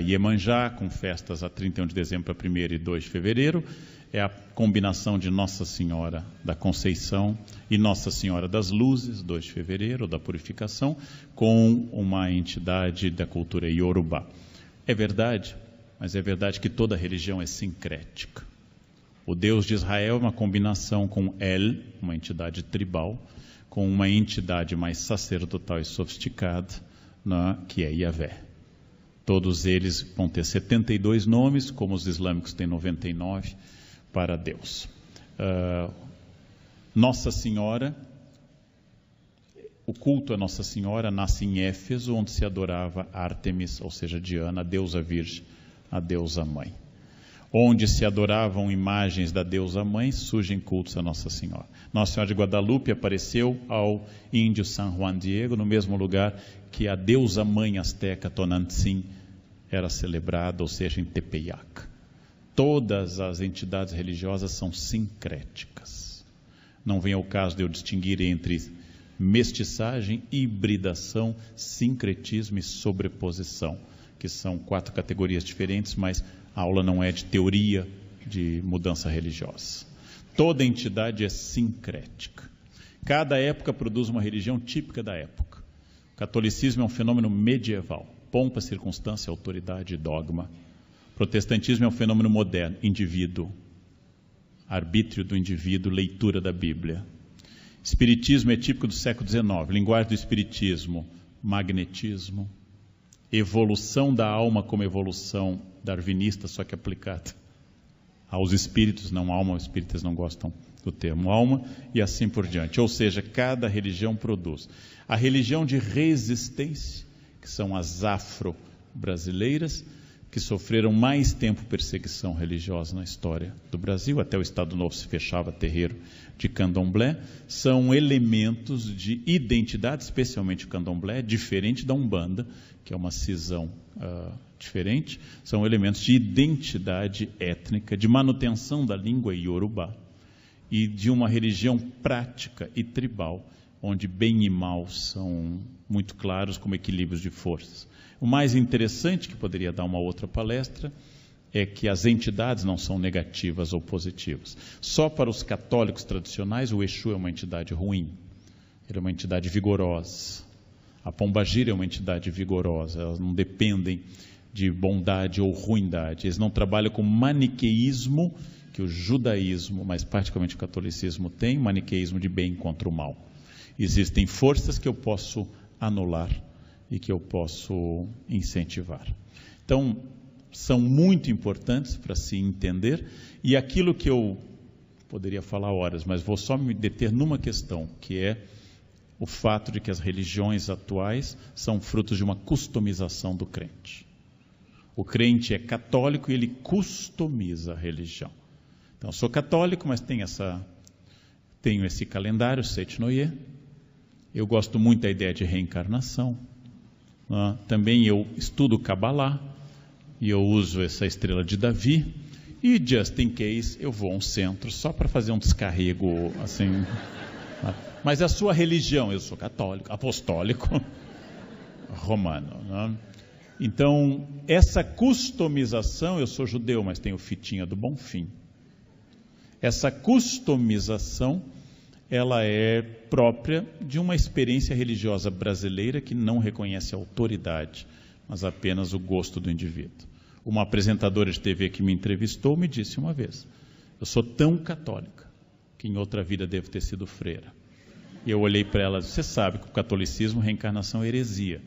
Iemanjá, com festas a 31 de dezembro, a 1º e 2 de fevereiro, é a combinação de Nossa Senhora da Conceição e Nossa Senhora das Luzes, 2 de fevereiro, da Purificação, com uma entidade da cultura Yorubá. É verdade, mas é verdade que toda religião é sincrética. O Deus de Israel é uma combinação com El, uma entidade tribal, com uma entidade mais sacerdotal e sofisticada, né, que é Yahvé. Todos eles vão ter 72 nomes, como os islâmicos têm 99 para Deus. Nossa Senhora, o culto a Nossa Senhora nasce em Éfeso, onde se adorava Ártemis, ou seja, Diana, a deusa virgem, a deusa mãe. Onde se adoravam imagens da deusa mãe, surgem cultos a Nossa Senhora. Nossa Senhora de Guadalupe apareceu ao índio San Juan Diego, no mesmo lugar que a deusa mãe asteca Tonantzin era celebrada, ou seja, em Tepeyac. Todas as entidades religiosas são sincréticas. Não vem ao caso de eu distinguir entre mestiçagem, hibridação, sincretismo e sobreposição, que são 4 categorias diferentes, mas a aula não é de teoria de mudança religiosa. Toda entidade é sincrética. Cada época produz uma religião típica da época. O catolicismo é um fenômeno medieval. Pompa, circunstância, autoridade e dogma. O protestantismo é um fenômeno moderno. Indivíduo. Arbítrio do indivíduo, leitura da Bíblia. Espiritismo é típico do século XIX. Linguagem do espiritismo, magnetismo. Evolução da alma como evolução darwinista, só que aplicada aos espíritos, não alma, os espíritas não gostam do termo alma, e assim por diante. Ou seja, cada religião produz. A religião de resistência, que são as afro-brasileiras, que sofreram mais tempo perseguição religiosa na história do Brasil, até o Estado Novo se fechava terreiro de candomblé, são elementos de identidade, especialmente o candomblé, diferente da Umbanda, que é uma cisão diferente, são elementos de identidade étnica, de manutenção da língua iorubá e de uma religião prática e tribal, onde bem e mal são muito claros como equilíbrios de forças. O mais interessante, que poderia dar uma outra palestra, é que as entidades não são negativas ou positivas. Só para os católicos tradicionais, o Exu é uma entidade ruim, ele é uma entidade vigorosa. A Pombagira é uma entidade vigorosa, elas não dependem de bondade ou ruindade. Eles não trabalham com maniqueísmo, que o judaísmo, mas particularmente o catolicismo tem, maniqueísmo de bem contra o mal. Existem forças que eu posso anular e que eu posso incentivar. Então, são muito importantes para se entender, e aquilo que eu poderia falar horas, mas vou só me deter numa questão, que é o fato de que as religiões atuais são frutos de uma customização do crente. O crente é católico e ele customiza a religião. Então, eu sou católico, mas tenho esse calendário, Sete Noé. Eu gosto muito da ideia de reencarnação. Também eu estudo Kabbalah, e eu uso essa estrela de Davi, e just in case eu vou a um centro só para fazer um descarrego assim. Mas a sua religião? Eu sou católico, apostólico, romano, né? Então, essa customização, eu sou judeu, mas tenho fitinha do Bonfim. Essa customização, ela é própria de uma experiência religiosa brasileira que não reconhece autoridade, mas apenas o gosto do indivíduo. Uma apresentadora de TV que me entrevistou me disse uma vez: eu sou tão católica que em outra vida devo ter sido freira. E eu olhei para ela: você sabe que o catolicismo, reencarnação é heresia.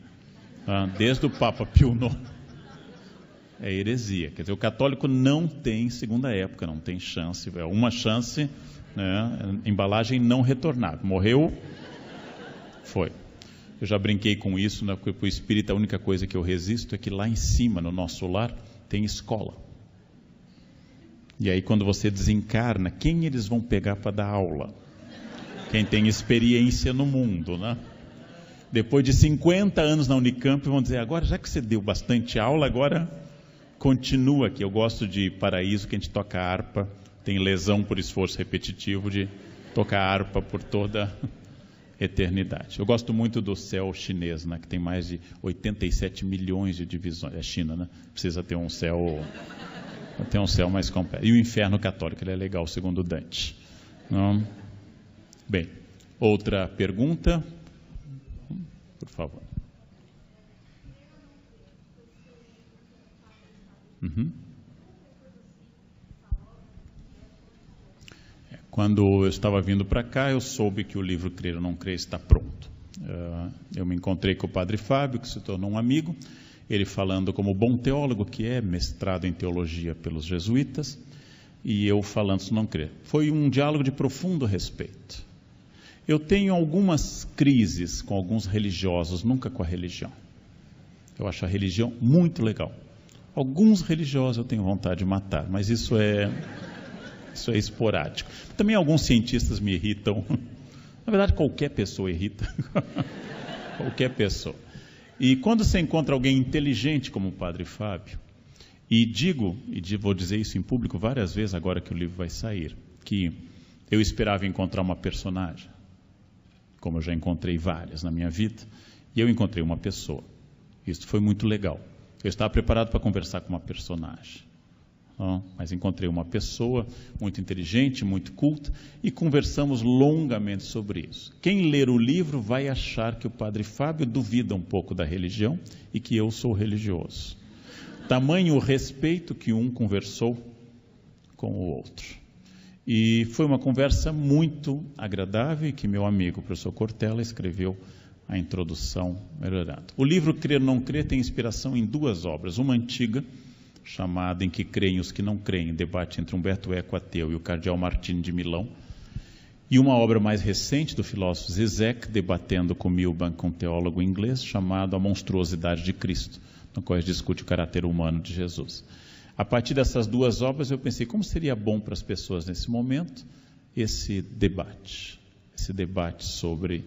Desde o Papa Pio IX é heresia. Quer dizer, o católico não tem segunda época, não tem chance. É uma chance, né, embalagem não retornável. Morreu, foi. Eu já brinquei com isso, né, porque o espírita, a única coisa que eu resisto é que lá em cima, no nosso lar, tem escola. E aí quando você desencarna, quem eles vão pegar para dar aula? Quem tem experiência no mundo, né? Depois de 50 anos na Unicamp, vão dizer: agora, já que você deu bastante aula, agora continua aqui. Eu gosto de Paraíso, que a gente toca harpa, tem lesão por esforço repetitivo de tocar harpa por toda eternidade. Eu gosto muito do céu chinês, né, que tem mais de 87 milhões de divisões. É China, né? Precisa ter um céu mais completo. E o inferno católico, ele é legal, segundo Dante. Não? Bem, outra pergunta, por favor. Quando eu estava vindo para cá, eu soube que o livro Crer ou Não Crer está pronto. Eu me encontrei com o padre Fábio, que se tornou um amigo, ele falando como bom teólogo, que é mestrado em teologia pelos jesuítas, e eu falando se não crer. Foi um diálogo de profundo respeito. Eu tenho algumas crises com alguns religiosos, nunca com a religião. Eu acho a religião muito legal. Alguns religiosos eu tenho vontade de matar, mas isso é esporádico. Também alguns cientistas me irritam. Na verdade, qualquer pessoa irrita. Qualquer pessoa. E quando você encontra alguém inteligente como o padre Fábio, vou dizer isso em público várias vezes agora que o livro vai sair, que eu esperava encontrar uma personagem, como eu já encontrei várias na minha vida, e eu encontrei uma pessoa. Isso foi muito legal. Eu estava preparado para conversar com uma personagem, mas encontrei uma pessoa muito inteligente, muito culta, e conversamos longamente sobre isso. Quem ler o livro vai achar que o padre Fábio duvida um pouco da religião e que eu sou religioso. Tamanho o respeito que um conversou com o outro. E foi uma conversa muito agradável, que meu amigo, o professor Cortella, escreveu a introdução melhorando. O livro Crer ou Não Crer tem inspiração em duas obras. Uma antiga, chamada Em que Creem os que Não Creem, debate entre Humberto Eco, ateu, e o cardeal Martini de Milão. E uma obra mais recente do filósofo Zizek, debatendo com Milbank, um teólogo inglês, chamado A Monstruosidade de Cristo, no qual ele discute o caráter humano de Jesus. A partir dessas duas obras eu pensei, como seria bom para as pessoas nesse momento esse debate sobre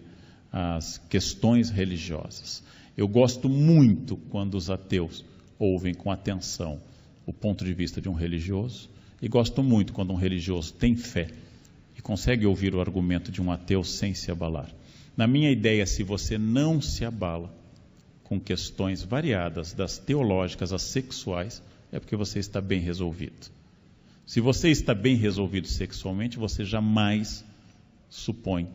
as questões religiosas. Eu gosto muito quando os ateus ouvem com atenção o ponto de vista de um religioso, e gosto muito quando um religioso tem fé e consegue ouvir o argumento de um ateu sem se abalar. Na minha ideia, se você não se abala com questões variadas, das teológicas às sexuais, é porque você está bem resolvido. Se você está bem resolvido sexualmente, você jamais supõe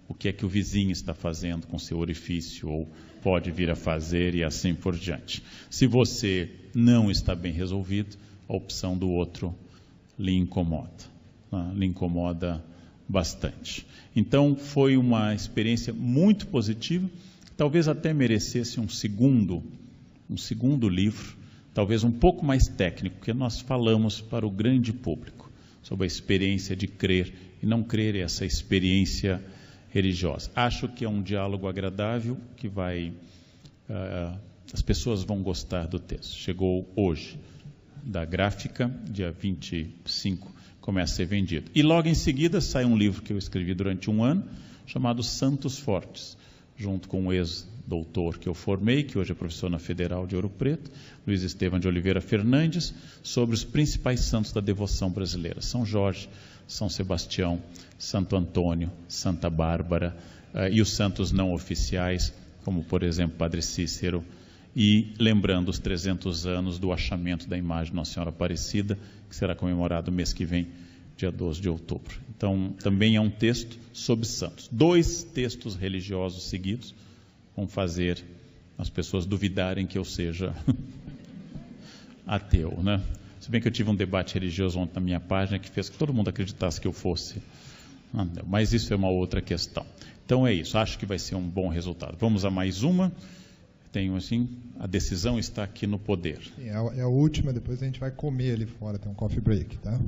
o que é que o vizinho está fazendo com seu orifício, ou pode vir a fazer, e assim por diante. Se você não está bem resolvido, a opção do outro lhe incomoda bastante. Então, foi uma experiência muito positiva, talvez até merecesse um segundo livro, talvez um pouco mais técnico, porque nós falamos para o grande público sobre a experiência de crer e não crer, essa experiência religiosa. Acho que é um diálogo agradável, que as pessoas vão gostar do texto. Chegou hoje da gráfica, dia 25, começa a ser vendido. E logo em seguida sai um livro que eu escrevi durante um ano, chamado Santos Fortes, junto com o ex-doutor que eu formei, que hoje é professor na Federal de Ouro Preto, Luiz Estevam de Oliveira Fernandes, sobre os principais santos da devoção brasileira: São Jorge, São Sebastião, Santo Antônio, Santa Bárbara, e os santos não oficiais, como por exemplo Padre Cícero, e lembrando os 300 anos do achamento da imagem de Nossa Senhora Aparecida, que será comemorado mês que vem, dia 12 de outubro. Então, também é um texto sobre santos. 2 textos religiosos seguidos vão fazer as pessoas duvidarem que eu seja ateu, né? Se bem que eu tive um debate religioso ontem na minha página que fez que todo mundo acreditasse que eu fosse. Mas isso é uma outra questão. Então é isso, acho que vai ser um bom resultado. Vamos a mais uma. Tenho assim, a decisão está aqui no poder. Sim, é a última, depois a gente vai comer ali fora, tem um coffee break, tá?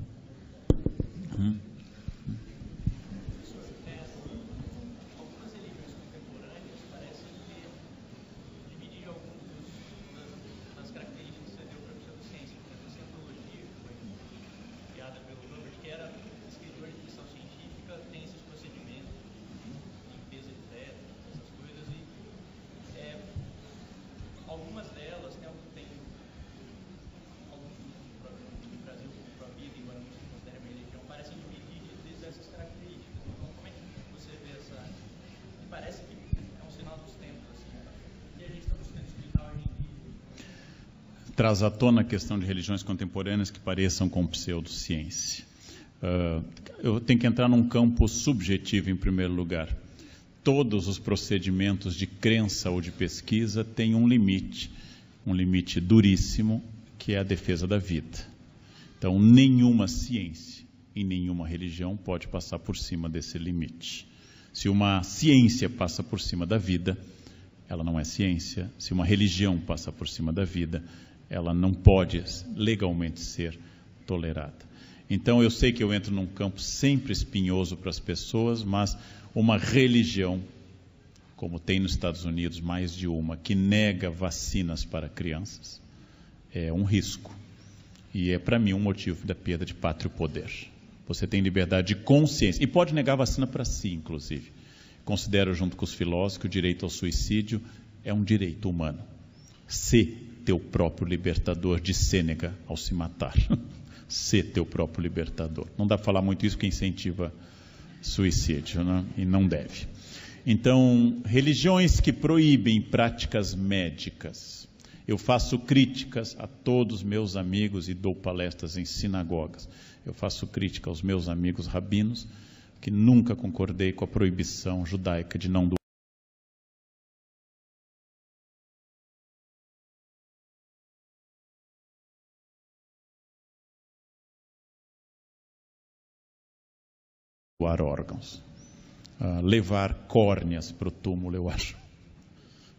Traz à tona a questão de religiões contemporâneas que pareçam com pseudociência. Eu tenho que entrar num campo subjetivo em primeiro lugar. Todos os procedimentos de crença ou de pesquisa têm um limite duríssimo, que é a defesa da vida. Então, nenhuma ciência e nenhuma religião pode passar por cima desse limite. Se uma ciência passa por cima da vida, ela não é ciência. Se uma religião passa por cima da vida, ela não pode legalmente ser tolerada. Então, eu sei que eu entro num campo sempre espinhoso para as pessoas, mas uma religião, como tem nos Estados Unidos mais de uma, que nega vacinas para crianças, é um risco. E é, para mim, um motivo da perda de pátria e poder. Você tem liberdade de consciência, e pode negar vacina para si, inclusive. Considero, junto com os filósofos, que o direito ao suicídio é um direito humano. Ser teu próprio libertador, de Sêneca, ao se matar. Ser teu próprio libertador. Não dá para falar muito isso porque incentiva suicídio, né? E não deve. Então, religiões que proíbem práticas médicas. Eu faço críticas a todos meus amigos e dou palestras em sinagogas. Eu faço crítica aos meus amigos rabinos, que nunca concordei com a proibição judaica de não doar órgãos, levar córneas para o túmulo, eu acho.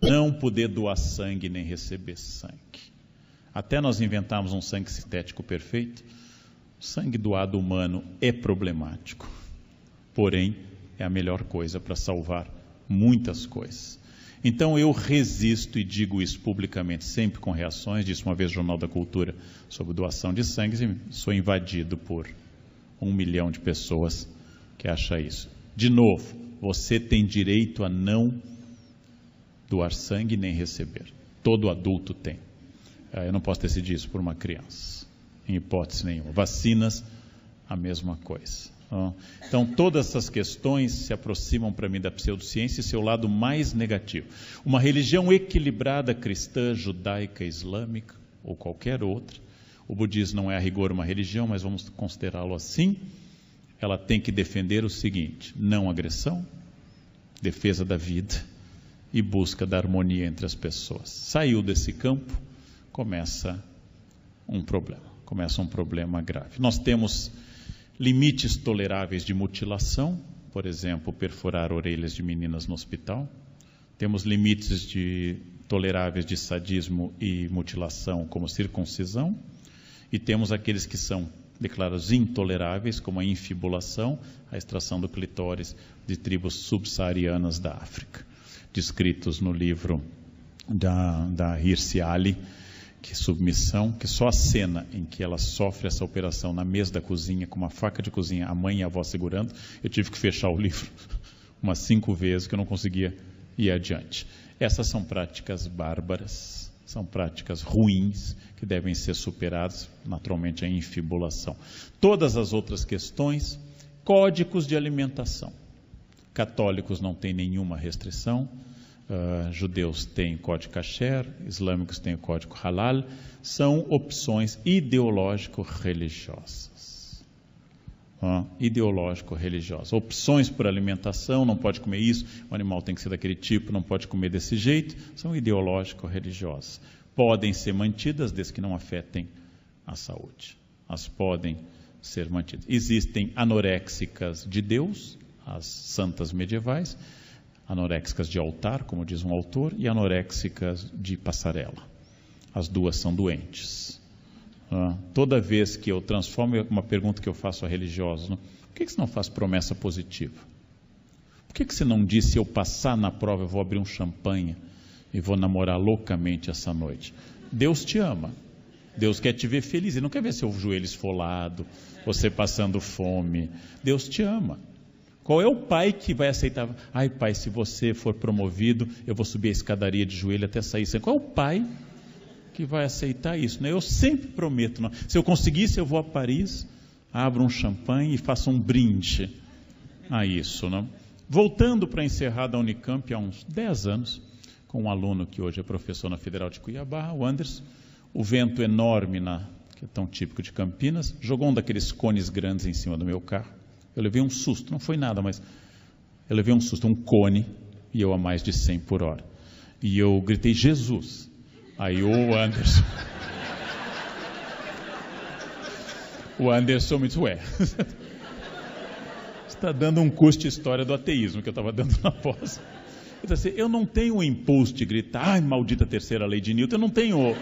Não poder doar sangue nem receber sangue. Até nós inventarmos um sangue sintético perfeito, o sangue doado humano é problemático. Porém, é a melhor coisa para salvar muitas coisas. Então eu resisto e digo isso publicamente, sempre com reações. Disse uma vez no Jornal da Cultura sobre doação de sangue e sou invadido por 1 milhão de pessoas que acha isso. De novo, você tem direito a não doar sangue nem receber. Todo adulto tem. Eu não posso decidir isso por uma criança, em hipótese nenhuma. Vacinas, a mesma coisa. Então, todas essas questões se aproximam para mim da pseudociência e seu lado mais negativo. Uma religião equilibrada, cristã, judaica, islâmica ou qualquer outra, o budismo não é a rigor uma religião, mas vamos considerá-lo assim. Ela tem que defender o seguinte: não agressão, defesa da vida e busca da harmonia entre as pessoas. Saiu desse campo, começa um problema grave. Nós temos limites toleráveis de mutilação, por exemplo, perfurar orelhas de meninas no hospital. Temos limites toleráveis de sadismo e mutilação, como circuncisão. E temos aqueles que são declarados intoleráveis, como a infibulação, a extração do clitóris de tribos subsaarianas da África, descritos no livro da Hirsi Ali, que submissão, que só a cena em que ela sofre essa operação na mesa da cozinha, com uma faca de cozinha, a mãe e a avó segurando, eu tive que fechar o livro umas 5 vezes, que eu não conseguia ir adiante. Essas são práticas bárbaras, são práticas ruins, que devem ser superadas, naturalmente a infibulação. Todas as outras questões, códigos de alimentação. Católicos não têm nenhuma restrição, judeus têm código kasher, islâmicos têm o código halal, são opções ideológico-religiosas. ideológico-religiosas. Opções por alimentação, não pode comer isso, o animal tem que ser daquele tipo, não pode comer desse jeito, são ideológico-religiosas. Podem ser mantidas desde que não afetem a saúde. Elas podem ser mantidas. Existem anoréxicas de Deus, as santas medievais, anoréxicas de altar, como diz um autor, e anoréxicas de passarela. As duas são doentes. Toda vez que eu transformo, uma pergunta que eu faço a religiosos, por que você não faz promessa positiva? Por que você não diz, se eu passar na prova, eu vou abrir um champanhe e vou namorar loucamente essa noite? Deus te ama. Deus quer te ver feliz. Ele não quer ver seu joelho esfolado, você passando fome. Deus te ama. Qual é o pai que vai aceitar? Ai, pai, se você for promovido, eu vou subir a escadaria de joelho até sair. Qual é o pai que vai aceitar isso? Eu sempre prometo, se eu conseguisse, eu vou a Paris, abro um champanhe e faço um brinde a isso. Voltando para encerrar da Unicamp há uns 10 anos, com um aluno que hoje é professor na Federal de Cuiabá, o Anderson, o vento enorme, que é tão típico de Campinas, jogou um daqueles cones grandes em cima do meu carro. Eu levei um susto, não foi nada, mas eu levei um susto, um cone, e eu a mais de 100 por hora. E eu gritei, Jesus! Aí o Anderson me disse, você está dando um curso de história do ateísmo, que eu estava dando na pós. Eu disse assim, eu não tenho o impulso de gritar, ai, maldita terceira lei de Newton, eu não tenho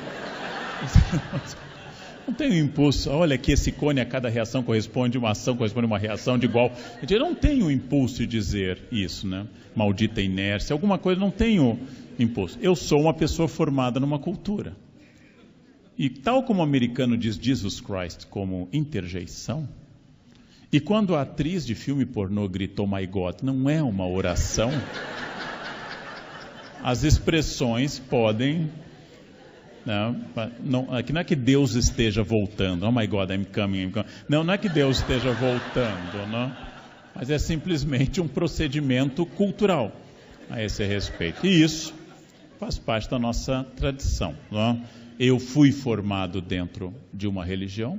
impulso, olha que esse cone a cada reação corresponde uma ação, corresponde uma reação de igual. Eu não tenho o impulso de dizer isso, maldita inércia, alguma coisa, não tenho impulso. Eu sou uma pessoa formada numa cultura. E tal como o americano diz Jesus Christ como interjeição, e quando a atriz de filme pornô gritou My God, não é uma oração, as expressões podem... Não é que Deus esteja voltando, oh my God, I'm coming. Não é que Deus esteja voltando, mas é simplesmente um procedimento cultural a esse respeito. E isso faz parte da nossa tradição. Eu fui formado dentro de uma religião,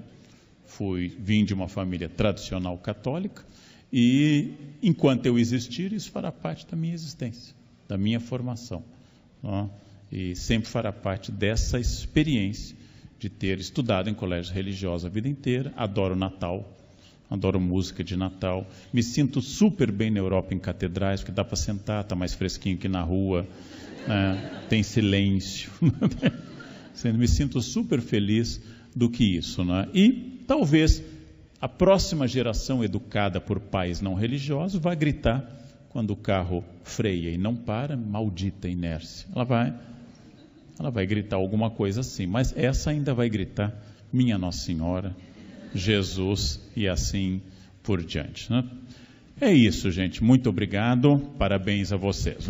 vim de uma família tradicional católica, e enquanto eu existir, isso fará parte da minha existência, da minha formação. E sempre fará parte dessa experiência de ter estudado em colégio religioso a vida inteira. Adoro Natal, adoro música de Natal, me sinto super bem na Europa em catedrais, porque dá para sentar, está mais fresquinho que na rua, tem silêncio, me sinto super feliz do que isso. E talvez a próxima geração educada por pais não religiosos vai gritar quando o carro freia e não para, maldita inércia. Ela vai gritar alguma coisa assim, mas essa ainda vai gritar minha Nossa Senhora, Jesus e assim por diante. É isso, gente. Muito obrigado. Parabéns a vocês.